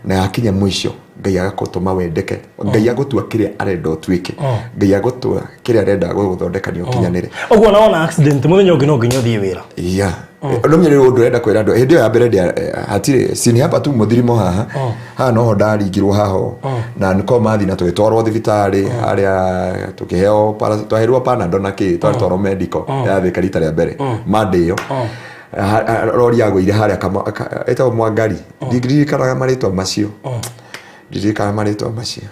na yakinya mwisho Ngai agakotoma wendeke Ngai agutua kiria arenda otwike Ngai agutua kiria arenda guthondeka ni okinyanire oguo naona accident muthenya ungi no nginya thie wira no mire undu renda kwira andu hindi ya mbere hatire sini hapa tu muthirimo haha no ndaringirwo haho na niko mathi na twitwarwo thibitari aria tukiheo para twaherwo panado na ki twatwarwo medical ya thika rita ria mbere mandiyo rori yagwire haria kama eta mwangari ndigirikanaga maritwa macio ndirikanaga maritwa macio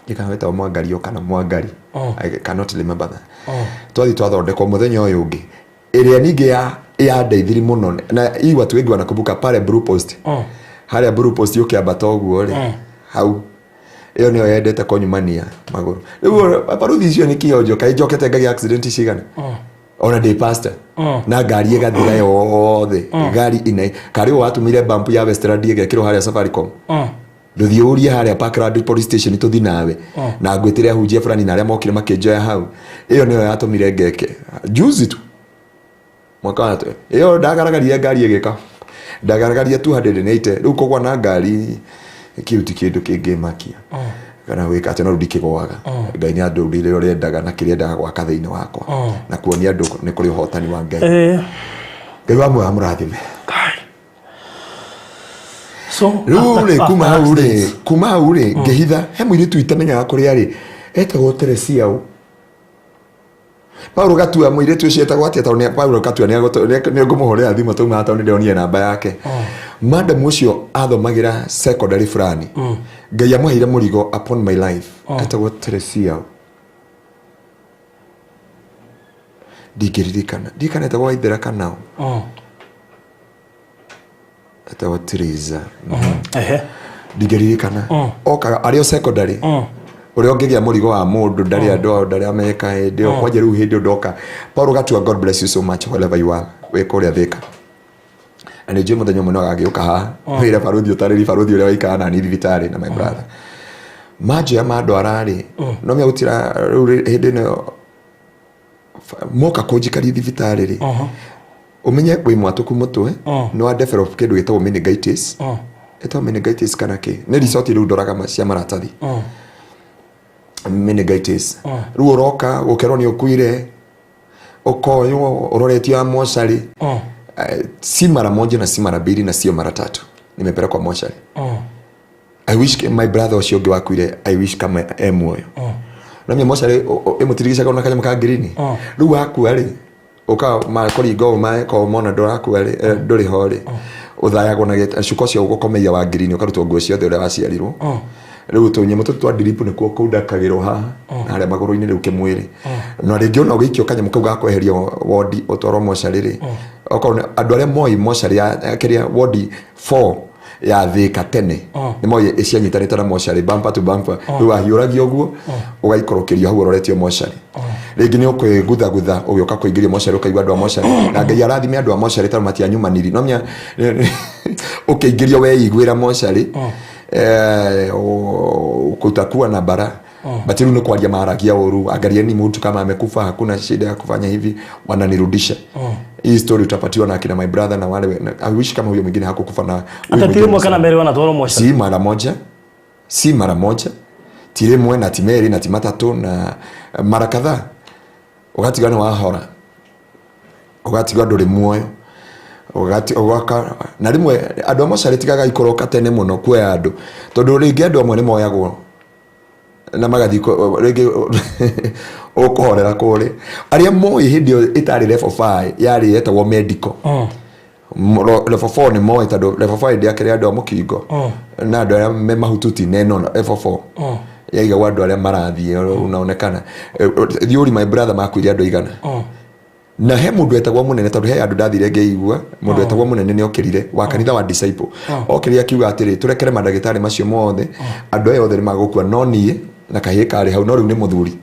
ikaweta mwangari kana mwangari I cannot remember that twathi twathondekwo muthenya uyu ungi iria ningi ya ndeithiri muno na igwa twigwa na kubuka pale Blue Post haria Blue Post ukiambata oguo ri hau iyo niyo yendete konyumania maguru riu paruthi icio ni kionjo kai njokete ngagi accident cigana ona de pastor na ngari igathira yothe ngari ina kari watumire bump ya Westradi igekirwo haria Safaricom nduthiuria haria Parkland police station tuthi nawe na ngwitire hunjia fulani na aria mokire makinjoya hau iyo niyo yatumire ngeke juzi tu mwaka watu iyo ndagaragaria ngari igika ndagaragaria 280 riu kogwa na ngari kiuti kindu kingimakia kana wika ateno rudikigwaga Ngai ni andu rire uri endaga na kiria endaga gwaka thiini wakwa na kuonia andu ni kuri uhotani wa Ngai Ngai wa mwe amurathime so rure kuma ure ngehitha he mwiri tu itamenya kuri ari etagwo Teresia u Paulo gatua mwire tu cietagwo atia tauni Paulo gatua ni ngumuhorera thimo tauma hata ni ndonire namba yake madam ucio athomagira secondary fulani Ngai amuheire murigo upon my life etagwo Teresia dikiririkana etagwo Ithera Kanao etagwo Teresa dikiririkana oka ario secondary urio ngigia murigo wa mundu ndari andu ndari ameka ndio kwaje riu hindi ndoka Paulo gatua God bless you so much wherever you are we kuria thika ani je muthenya muno agiuka ha wira paruthi utariri paruthi uria waikana ni thibitari na my brother maji ya mado arari no me utira hindi no moka kujikari thibitari ri umenye kwi mwatuku mutwe no develop kindu gitagwo meningitis eto meningitis kana ki ne resort riu ndoraga cia maratathi meningitis ruo roka gukerwo ni ukuire ukoyo uroretio moshari si mara moja na si mara mbili na sio mara tatu nimepelekwa moshari I wish my brother ocio wakuire I wish kama moyo na mimi moshari emutirigisha kana kanya makagirini riu akua ri uka makori go ma ko mona ndora ri nduri hori uthayagwo na shuko cio gukomeia wa girini ukarutwo nguo ciothe uria waciarirwo riu tunyemo twa drip ni kuo kudakagirwo ha haria maguru-ini riu kimwiri no ringi ona ugikio kanyamo kau gakweheria wodi utoro moshari ri okona andu aria moi moshari ya kiria wodi 4 ya thika tene ni moi icianyitanite na moshari bumper to bumper riu ahiuragio guo ugaikorokerio hau uroretio moshari ringi ni ukwigutha ugioka kuingiria moshari ukaigwa andu a moshari na Ngai arathime andu a moshari taru matia nyumaniri no mia ukeingirio we igwira moshari kutakuwa na bara batiru ni kwaja maharagia uru angalieni mtu kama amekufa hakuna shida ya kufanya hivi wananirudisha hii story utapatiwa na akina my brother na wale I wish kama huyo mwingine hakukufa na atatirimo kana Meri wanatoro moshari si mara moja tiremwe na timeri na timatatu na mara kadhaa wakati gani wahora wakati gani nduri muoyo ogati ogaka na rimwe andu amoshari tigaga ikoroka tene muno kwe andu tondu ringi andu amwe ni moyagwo na magathiko ringi ukuhorera kuri aria moi hindi itari level 5 yari etagwo medical level 4 ni moi tondu level 5 ndi akiri andu amukingo na andu aria me mahututi neno level 4 yaiga andu aria marathie unaonekana thiuri my brother makwiri andu igana na he mundu etagwo munene tondu he andu ndathire ngeigua mundu etagwo munene ni okirire wa kanitha wa disciple okirire akiuga atiri turekere mandagitari macio mothe andu ayo othe ni magukua no nie na kahie kari hau no riu ni muthuri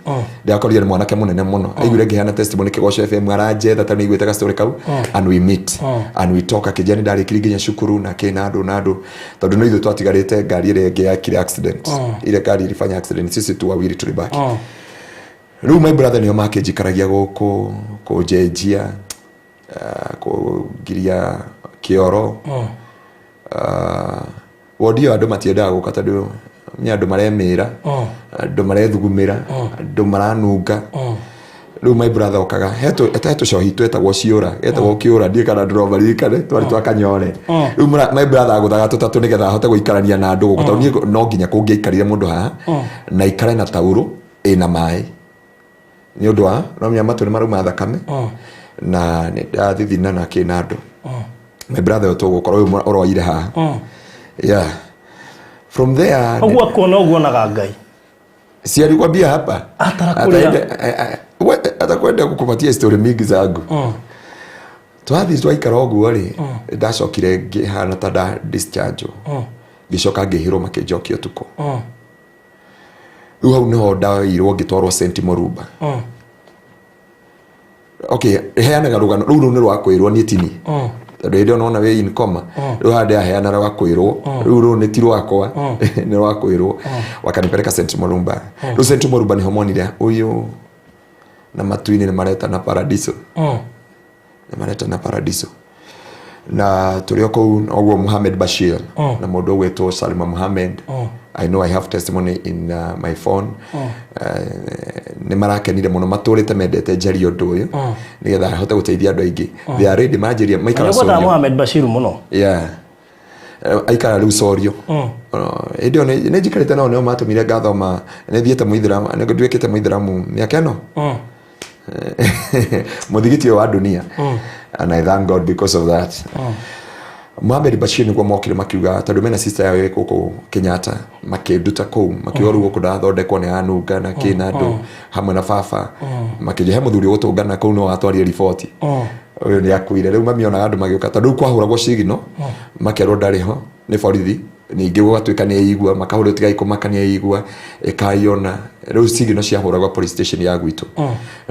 ndiakorire ni mwanake munene muno aigure ngihana testimony Kigosho FM aranjetha tani igwete ka story kau and we meet and we talk akijani ndari kiri nginya cukuru na kina andu tondu no ithu twatigarite ngari ire ngi yakire accident ile gari ilifanya accident sisi tu wawili tulibaki riu my brother ni omake jikaragia guku kujejia kugiria kioro wodio andu matiendaga guka tondu ni andu maremira andu marethugumira andu maranunga riu my brother okaga hetu cohi twetagwo ciura etagwo kiura ndie kana ndrobarikane twari twakanyore riu my brother aguthaga tutatu nigetha ahote guikarania na andu guku tondu no nginya kungiikarire mundu haha na ikare na tauro ina mai ni undu wa no mya matu ni maruma thakame na ndathithina na kina andu my brother otogukorwo oroire haha yeah. From there ogwa kuona ogwa na Ngai si alikwambia hapa atakwenda kukupatia story mingi zangu twathi twaikara ogwo ri ndacokire ngihana tada discharge gicoka ngihiro makijokio tuko riu hau niho ndairwo ngitwarwo St Moruba okay heanaga rugano riu ni rwakwirwo ni tini tondu ndio naona we in coma riu hande aheana rwakwirwo riu ni ti rwakwa ni rwakwirwo wakanipeleka St Moruba riu St Moruba ni homonire uyu na matuini ni mareta na paradiso ni mareta na paradiso na tulioko ogwo Muhammad Bashir na mundu wetwo Salima Muhammad I know I have testimony in my phone ni marakenire muno maturite mendete njari undu uyu nigetha hote guteithia andu aingi they are ready majiria maikara so Muhammad Bashir muno yeah aikara riu sorio ndio ne jikarite nao ne matumire gathoma ne thiete muithiramu ne nduikite muithiramu miaka no muthigiti wa dunia and I thank God because of that Muhammad Bashir niguo mokire makiuga tondu mena sister yawe guku Kenyatta makiduta kou makioru guku ndathondekwo ni anunga na kina andu hamwe na baba makijehe muthuri gutungana kou no atwarie report uyu ni akuire riu mamiona andu magioka tondu kwahuragwo cigino makerwo ndari ho ni borithi ningi gwatuika ni eigua makahurwo tigai kumakania eigua ekaiona riu cigino ciahuragwo police station ya gwitu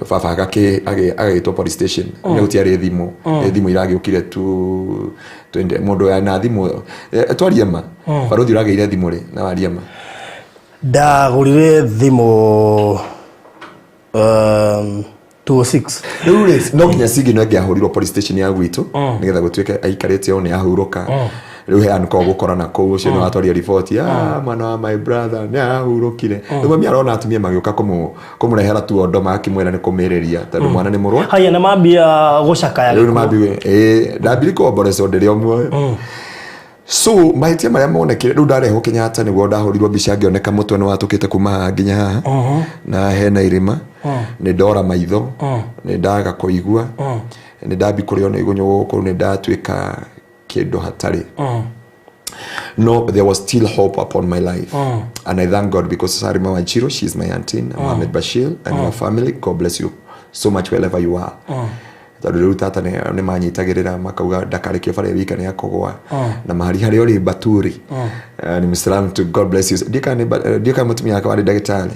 baba agagitwo police station ni utiari thimu iragiukire tu twende mundu ya thimu twariema baruthi urageire thimu ri na wariema ndagurire thimu 26 riu no nginya cigino ngiahurirwo police station ya gwitu nigetha gutuike aikarite o ni ahuruka riu he anko gukorana kou ucio no atwaria report mwana wa my brother ni ahurukire riu mami arona atumia magioka kumurehera tu ondo makimwera ni kumiriria tondu mwana ni murwa haya na mambia gucakaya riu mambia ndabiri ko boreso ndiri omwe so maitia maria monekire riu ndareho Kenyatta niguo ndahurirwo mbica ngioneka mutwe ni watukite kuma nginya haha na hena irima ni ndora maitho ni ndaga kuigua ni ndabi kurio ni igunyo guku ni ndatuika kido hatari no there was still hope upon my life and I thank God because Sarima Wanjiru, she is my auntie Muhammad Bashir and your family, God bless you so much wherever you are tondu riu tata ni manyitagirira makauga ndakarikio bare wika ni akogwa na mahali hari ori baturi ni Muslim to God bless you dika mutumia akwa ndagitari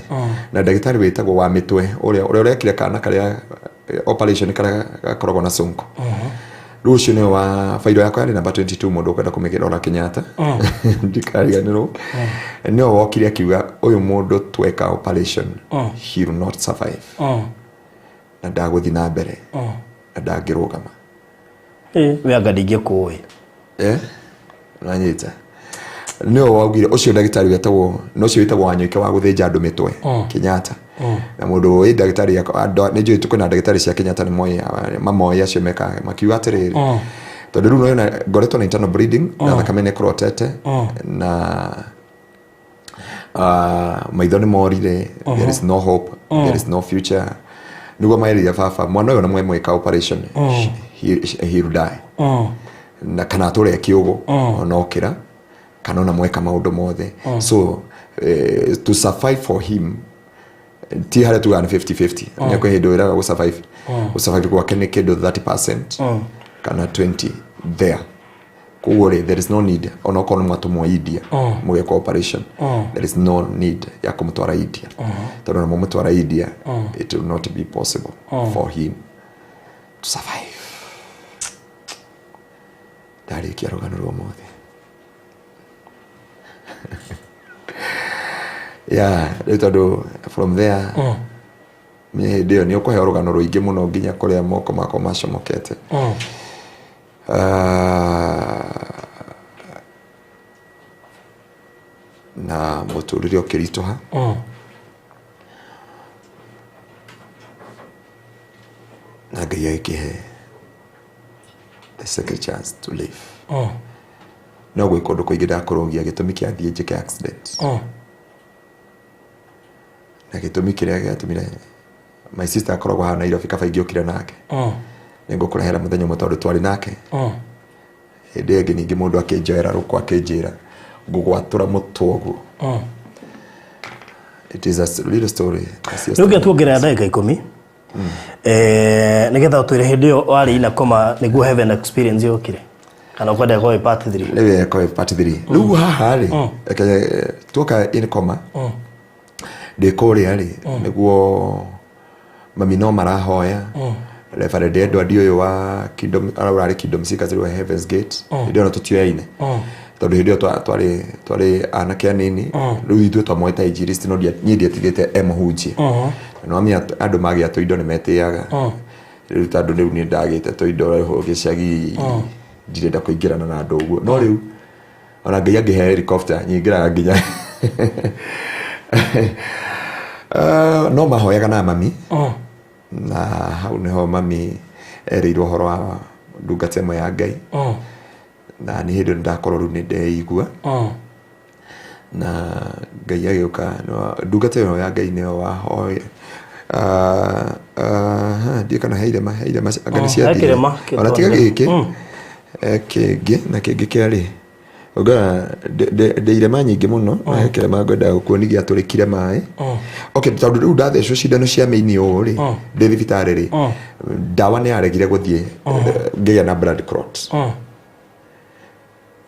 na ndagitari wetagwo wa mitwe uria ekire kana karia operation kara gakoragwo na sonko rucio ni wa fairo yakwa ni number 22 mundu kwenda kumikira ora Kenyatta ndikariganiro ni wokire akiuga uyu mundu tweka operation he will not survive na ndaguthi na mbere ndangirugama we agadingie kuwe nanyita no wagire ucio ndagitari wetagwo no cio wetagwo wanyoike wa guthinja andu mitwe Kenyatta na mundu we ndagitari yakwa ni njui tukuna ndagitari cia Kenyatta ni mamoya cio meka makiuga atiriri tondu riu no ngoretwo na internal bleeding na thakame ni kurotete na maitho ni morire there is no hope there is no future niguo mairiria baba mwana uyu na mweka operation he will die na kana tore kiugo onokira kana na mweka maundu mothe so to survive for him ti hale tu 50-50 nya kwa hindo ira go survive kwa kene kedo 30% kana 20 there kuore. There is no need ono kono mwatu mwa India mwe cooperation. There is no need ya kumtwara India tono na mumtwara India it will not be possible for him to survive. Dari kia rogano mothe yeah itodo from there me dio ni uko he rogano ruingi muno nginya kuria moko mako macomokete na muturire okiritoha na Ngai akihe the second chance to live no gwe kondo kuigira kurongia gitumi kia thie njike accident na gitumi kiria giatumire my sister akoragwo hana Nairobi kabaingi okira nake ningo kurahera muthenya mutondu twari nake ende ngi ningi mundu akinjoera ruko akinjira ngugwatura mutwogu it is a little story. Nuge tuongerera ndagika 10 nigetha utwire hindi yo wari ina koma niguo heaven experience yokire kana kwenda kwa part 3 lewe kwa part 3 riu haha ri tuoka in koma de kore ari niguo mami no marahoya reverend Edward yo wa kingdom arari kingdom sikazirwa Heaven's Gate ndio no tutioine tondu hindi twari anake anini riu ithu twamweta injiristi no ndia tigite emhunjie no amia andu magia to indo ne metiaga riu tondu riu ni ndagite to indo ho gicagi ndirenda kuingirana na andu uguo no riu ona Ngai angihe helicopter nyingiraga nginya no mahoyaga na mami na hau niho mami erirwo horo wa ndungata ĩmwe ya Ngai na ni hindi ndakorwo riu ni ndeigua na Ngai agĩũka ndungata ĩyo ya Ngai nĩyo wahoya ndiĩ kana heire angani ciathire ona tiga gĩkĩ kĩngĩ na kĩngĩ kĩarĩ oga ndeirema nyingĩ mũno kĩrema ngwenda gũkuonigia tũrĩkire maĩ okay tondu riu ndathecwo cindano cia mĩini ũũ rĩ ndĩ thibitarĩ rĩ ndawa nĩ yaregire gũthiĩ ngĩgĩa na blood clot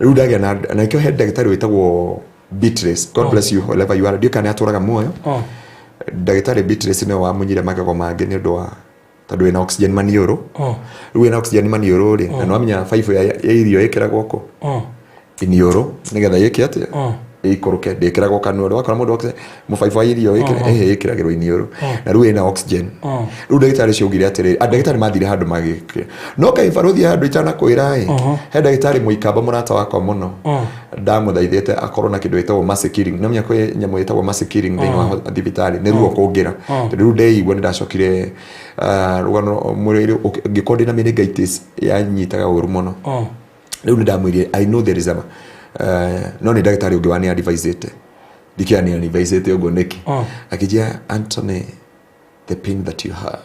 riu ndagĩa na nakĩo he ndagĩtarĩ wĩtagwo Beatrice, God bless you wherever you are, ndiũ kana atũraga muoyo ndagĩtarĩ Beatrice nĩwe wamunyire magego mangĩ nĩ ũndũ wa tondu wĩna oxygen maniũrũ riu wĩna oxygen maniũrũ rĩ na nĩwamenya baibũ ya irio ĩkĩragwo kũ iniũrũ nigetha yĩke atĩa ĩikũrũke ndĩkĩragwo kanua wakora mũndũ mũbaibũ wa irio ĩkĩragĩrwo iniũrũ na riu wĩna oxygen riu ndagĩtarĩ ciaugire atĩrĩ ndagĩtarĩ mathire handũ magĩkĩra no Kaĩ barũthi handũ itanakwĩra he ndagĩtarĩ mũikamba mũrata wakwa mũno ndamũthaithĩte akorwo na kĩndũ gĩtagwo mercy killing no menya kwĩ nyamũ ĩtagwo mercy killing thĩinĩ wa thibitarĩ nĩ ruo kũngĩra tondũ riu ndeigua nĩ ndacokire rũgano mwĩrĩ ngĩkorwo ndĩna meningitis yanyitaga ũru mũno riu nĩ ndamwĩrire I know there is a no nĩ ndagĩtarĩ ũngĩ wani advisete ndikiani advisete ũguo nĩkĩ akijia Anthony the pain that you have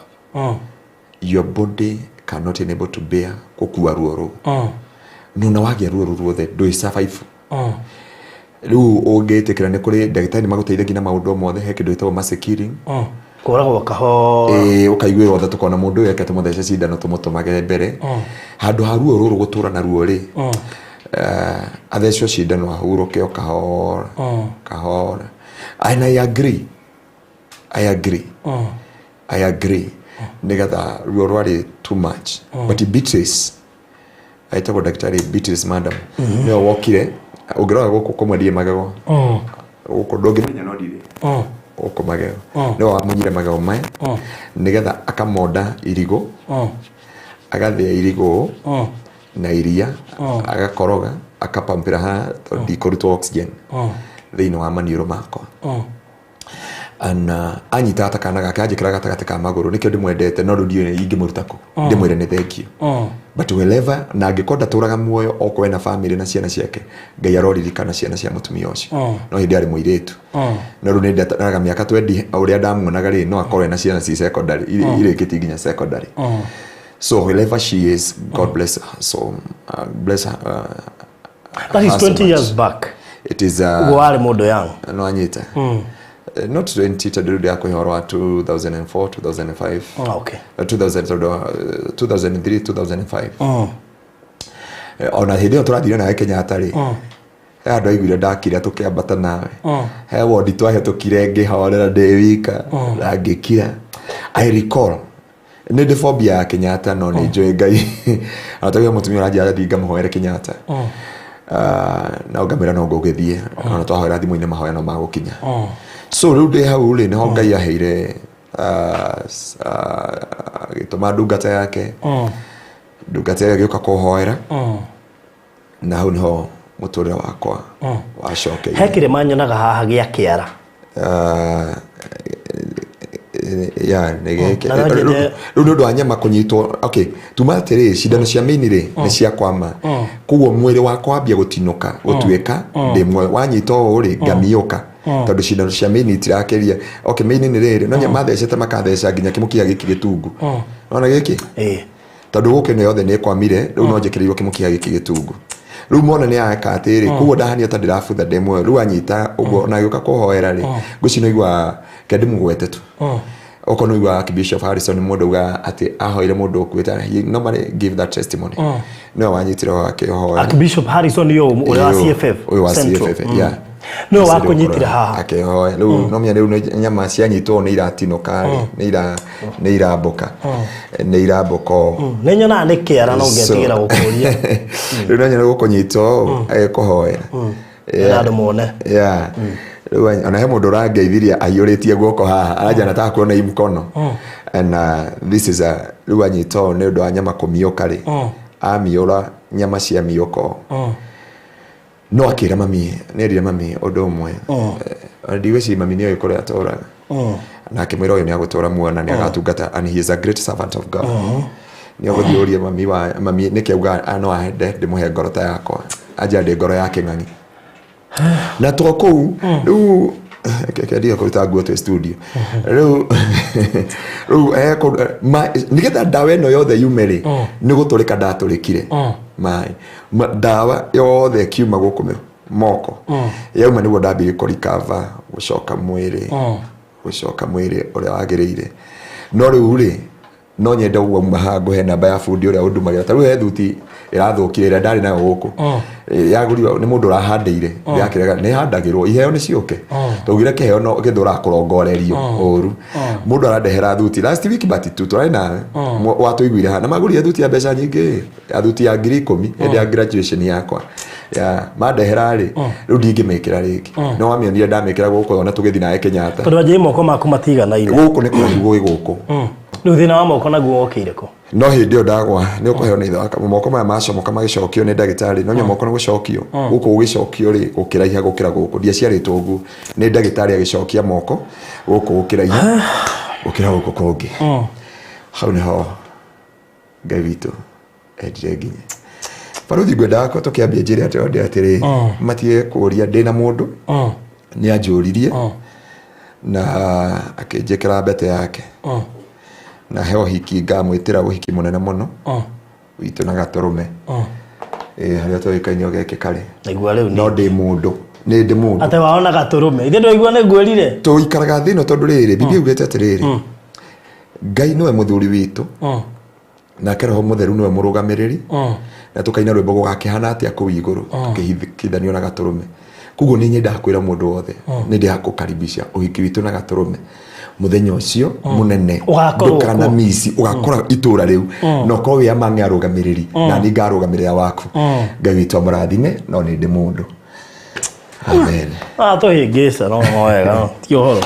your body cannot enable to bear gũkua ruo rũu nuna wagĩa ruo rũu ruothe ndũĩ survive riu ũngĩtĩkĩra nĩ kũrĩ ndagĩtarĩ magũteithagia na maũndũ mothe he kĩndũ gĩtagwo mercy killing kũragwo kahora ũkaiguĩra othe tũkona mũndũ ũyũ ekete mũthece cindano tũmũtũmage mbere handũ ha ruo rũrũ gũtũra na ruo rĩ athecwo cindano ahurũke o kahora and I agree nigetha ruo rwarĩ too much but Beatrice aitagwo ndagĩtarĩ Beatrice madam nĩwe wokire ũngĩrora gũkũ kũmwendie magego gũkũ ndũngĩmenya no ndirĩ gũkũ magego nĩwe wamunyire magego maya nigetha akamonda irigo agathĩa irigo na iria agakoroga akapampira ha ndikũrutwo oxygen thĩinĩ wa maniũrũ makwa ana anyita atakana gake anjĩkĩra gatagatĩ ka magũrũ nĩkĩo ndĩmwendete no ndiũĩ ingĩmũruta kũ ndĩmwĩre nĩ thank you but wherever na angĩkorwo ndatũraga muoyo okorwo na family na ciana ciake Ngai aroririkana ciana cia mũtumia ũcio no hĩndĩ arĩ mũirĩtu no rĩu nĩ ndataga mĩaka 20 ũrĩa ndamuonaga rĩ no akorwo na ciana ci secondary irĩkĩtie nginya secondary so wherever she is God bless her so bless her that is 20 years back it is wale modo yang no anyita not 20 tondå ndä akåhorwa 2004 2005 okay 2003 2005 ona hä ndä ä yo tå rathire nawe Kenyatta rä he andå aiguire ndakire tå kä ambata nawe he wondi twahätå kire ngä horera ndä wika na ngä kira I recall nä ndä phobia ya Kenyatta no nä njå Ngai atagä må tumia ranjia athi ngamũhoere Kenyatta na ngamä ra no ngå gä thiä ona twahoera thimå-inä mahoya no magå kinya so rä u ndä hau rä nä ho Ngai aheire gä tå ma ndungata yake ndungata yake gä å ka kå hoera na hau nä ho må tå rä re wakwa wacokeire he kä rä manyonaga haha gä a kä ara ya negeke rä nä wa nyama kå nyitwo okay tuma atä rä cindano cia mä ini rä nä cia kwama koguo mwä rä wakwa wambia gå tinåka gå tuä ka ndä mwe wanyita å rä ngamiå ka tondå cindano cia mä ini itirakäria okay mä ini nä rä rä no nyama thecete makatheca nginya kä må kia gä kä gä tungu ona gä kä tondå gå kä ne yothe nä kwamire rä u no njä kä rä irwo kä må kia gä kä gä tungu rä u mona nä aka atä rä koguo ndahania ta ndä rabutha ndä mwe rä u anyita å guo na gä å ka kå hoera rä ngå cino igua kendä må gwete tu okono igua Bishop Harrison må ndauga atä ahoire må ndå å kuä nobody give that testimony no wanyitire wake hoera Bishop Harrison yo å rä wa CFF å wa CFF yeah no wa kå nyitire haha akehoya rä u no menya rä u nyama cianyitwo nä iratinåka nä irambåka nä irambåka nä nyonaga nä kä ara no ngetigä ra gå kå ria rä u no nyona gå kå nyitwo kå hoera andå mone ona he må ndå å rangeithirie aiyå rä tie guoko haha aranja taga kuona imkono and this is rä u anyitwo nä å ndå wa nyama kå miå ka rä amiå ra nyama cia miå ko no akä ra mami nä erire mami å ndå å mwe ndigwä ci mami nä oä kå rä a tåraga na akä mwä ra å yå nä agå tåra muona nä agatungata and he is a great servant of God nä agå thiå rie mami nä kä auga no ahende ndä må he ngoro ta yakwa anja ndä ngoro ya kä ng'ang'i na tå kå u rä u kendia kå ruta nguo twä studio rä u nä getha ndawa ä no yothe yume rä nä gå tå rä ka ndatå rä kire maä ndawa yothe kiuma gå kå moko yauma nä guo ndambä kå rikava gå coka mwä rä å rä a wagä rä ire no rä u rä no nyenda guo maha ngå he namba ya bundi å rä a å ndumagä ra ta rä u he thuti ä rathå kire ä rä a ndarä nayo gå kå yagå rirwo nä må ndå å rahandä ire yakä rega nä handagä rwo iheo nä ciåke tågire kä heo no gä thå rakå rongorerio å ru må ndå arandehera thuti last week batitu tå rarä nawe watå iguire hana magå rire thuti ya mbeca nyingä ya thuti ya 10,000 hä ndä ya graduation yakwa mandehera rä rä u ndingä mä kä ra rä ngä no wamionire ndamä kä ra gå kå ona tå gä thiä nawe Kenyatta tondå anjä moko maku matiganaire gå kå nä kå raihu gwä gå kå rä u thä na wa moko naguo wokä ire kå no hä ndä ä yo ndagwa nä å kå heo nä ithe moko maya macomoka magä cokio nä ndagä tarä no nya moko nä gå cokio gå kå gå gä cokio rä gå kä raiha gå kä ra gå kå ndiaciarä two guo nä ndagä tarä agä cokia moko gå kå gå kä raiha gå kä ra gå kå kå ngä hau nä ho Ngai witå endire Nginya baruthi ngwendaga ko tå kä ambia njä re atä ndä atä rä matige kå ria ndä na må ndå nä anjå ririe na akä njä kä ra mbete yake na he hiki ngamwä tä ra å hiki må nene må no witå na gatå rå me harä a tåä kaine å gekä karä no ndä må ndå nä ndä må ndå atä waona gatå rå me ithe ndå igua nä ngwärire tå ikaraga thä no tondå rä rä bibi ugä te atä rä rä Ngai nä we må thuri witå nake Roho må theru nä we må rå gamä rä ri na tå kaina rwä mbo gå gakä hana atä a kå u igå rå tå kä hithanio na gatå rå me koguo nä nyendaga kwä ra må ndå wothe nä ndä hakå karibisha å hiki witå na gatå rå me må thenya å cio må nene ndåkana mici å gakora itå ra rä u na å korwo wä ama nä arå gamä rä ri na nä ngarå gamä rä ra waku Ngai witå amå rathime no nä ndä må ndå amen tå hä ngä ca no wega ti å horo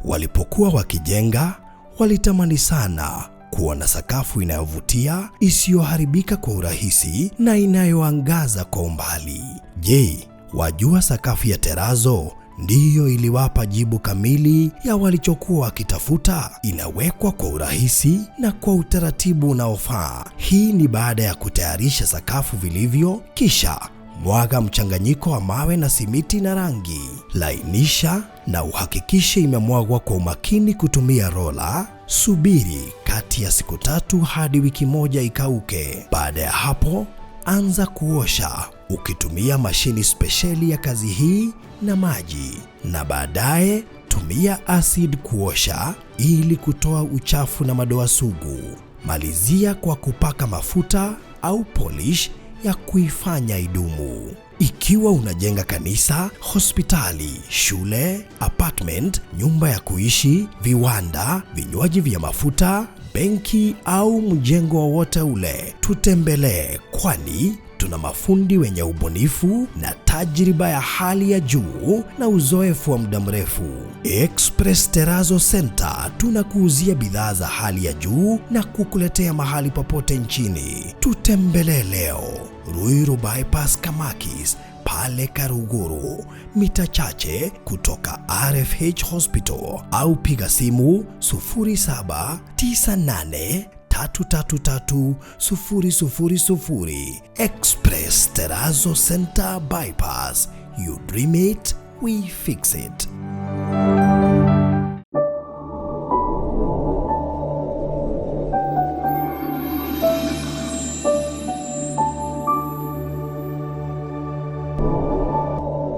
Walipokuwa wakijenga, walitamani sana kuona sakafu inayovutia, isiyoharibika kwa urahisi na inayoangaza kwa umbali. Je, wajua sakafu ya terazo ndiyo iliwapa jibu kamili ya walichokuwa wakitafuta? Inawekwa kwa urahisi na kwa utaratibu unaofaa. Hii ni baada ya kutayarisha sakafu vilivyo, kisha mwaga mchanganyiko wa mawe na simiti na rangi. Lainisha na uhakikishe imemwagwa kwa umakini kutumia rola. Subiri kati ya siku 3 hadi wiki 1 ikauke. Baada ya hapo, anza kuosha ukitumia mashini spesheli ya kazi hii na maji, na baadaye tumia acid kuosha ili kutoa uchafu na madoa sugu. Malizia kwa kupaka mafuta au polish ya kuifanya idumu. Ikiwa unajenga kanisa, hospitali, shule, apartment, nyumba ya kuishi, viwanda, vinywaji vya mafuta, benki au mjengo wowote ule, tutembelee, kwani tuna mafundi wenye ubunifu na tajriba ya hali ya juu na uzoefu wa muda mrefu. Express Terrazzo Center tunakuuzia bidhaa za hali ya juu na kukuletea mahali popote nchini. Tutembelee leo, Ruiru Bypass Kamakis, pale Karuguru, mita chache kutoka RFH Hospital, au piga simu 0798333000. Express Terrazzo Center Bypass. You dream it, we fix it.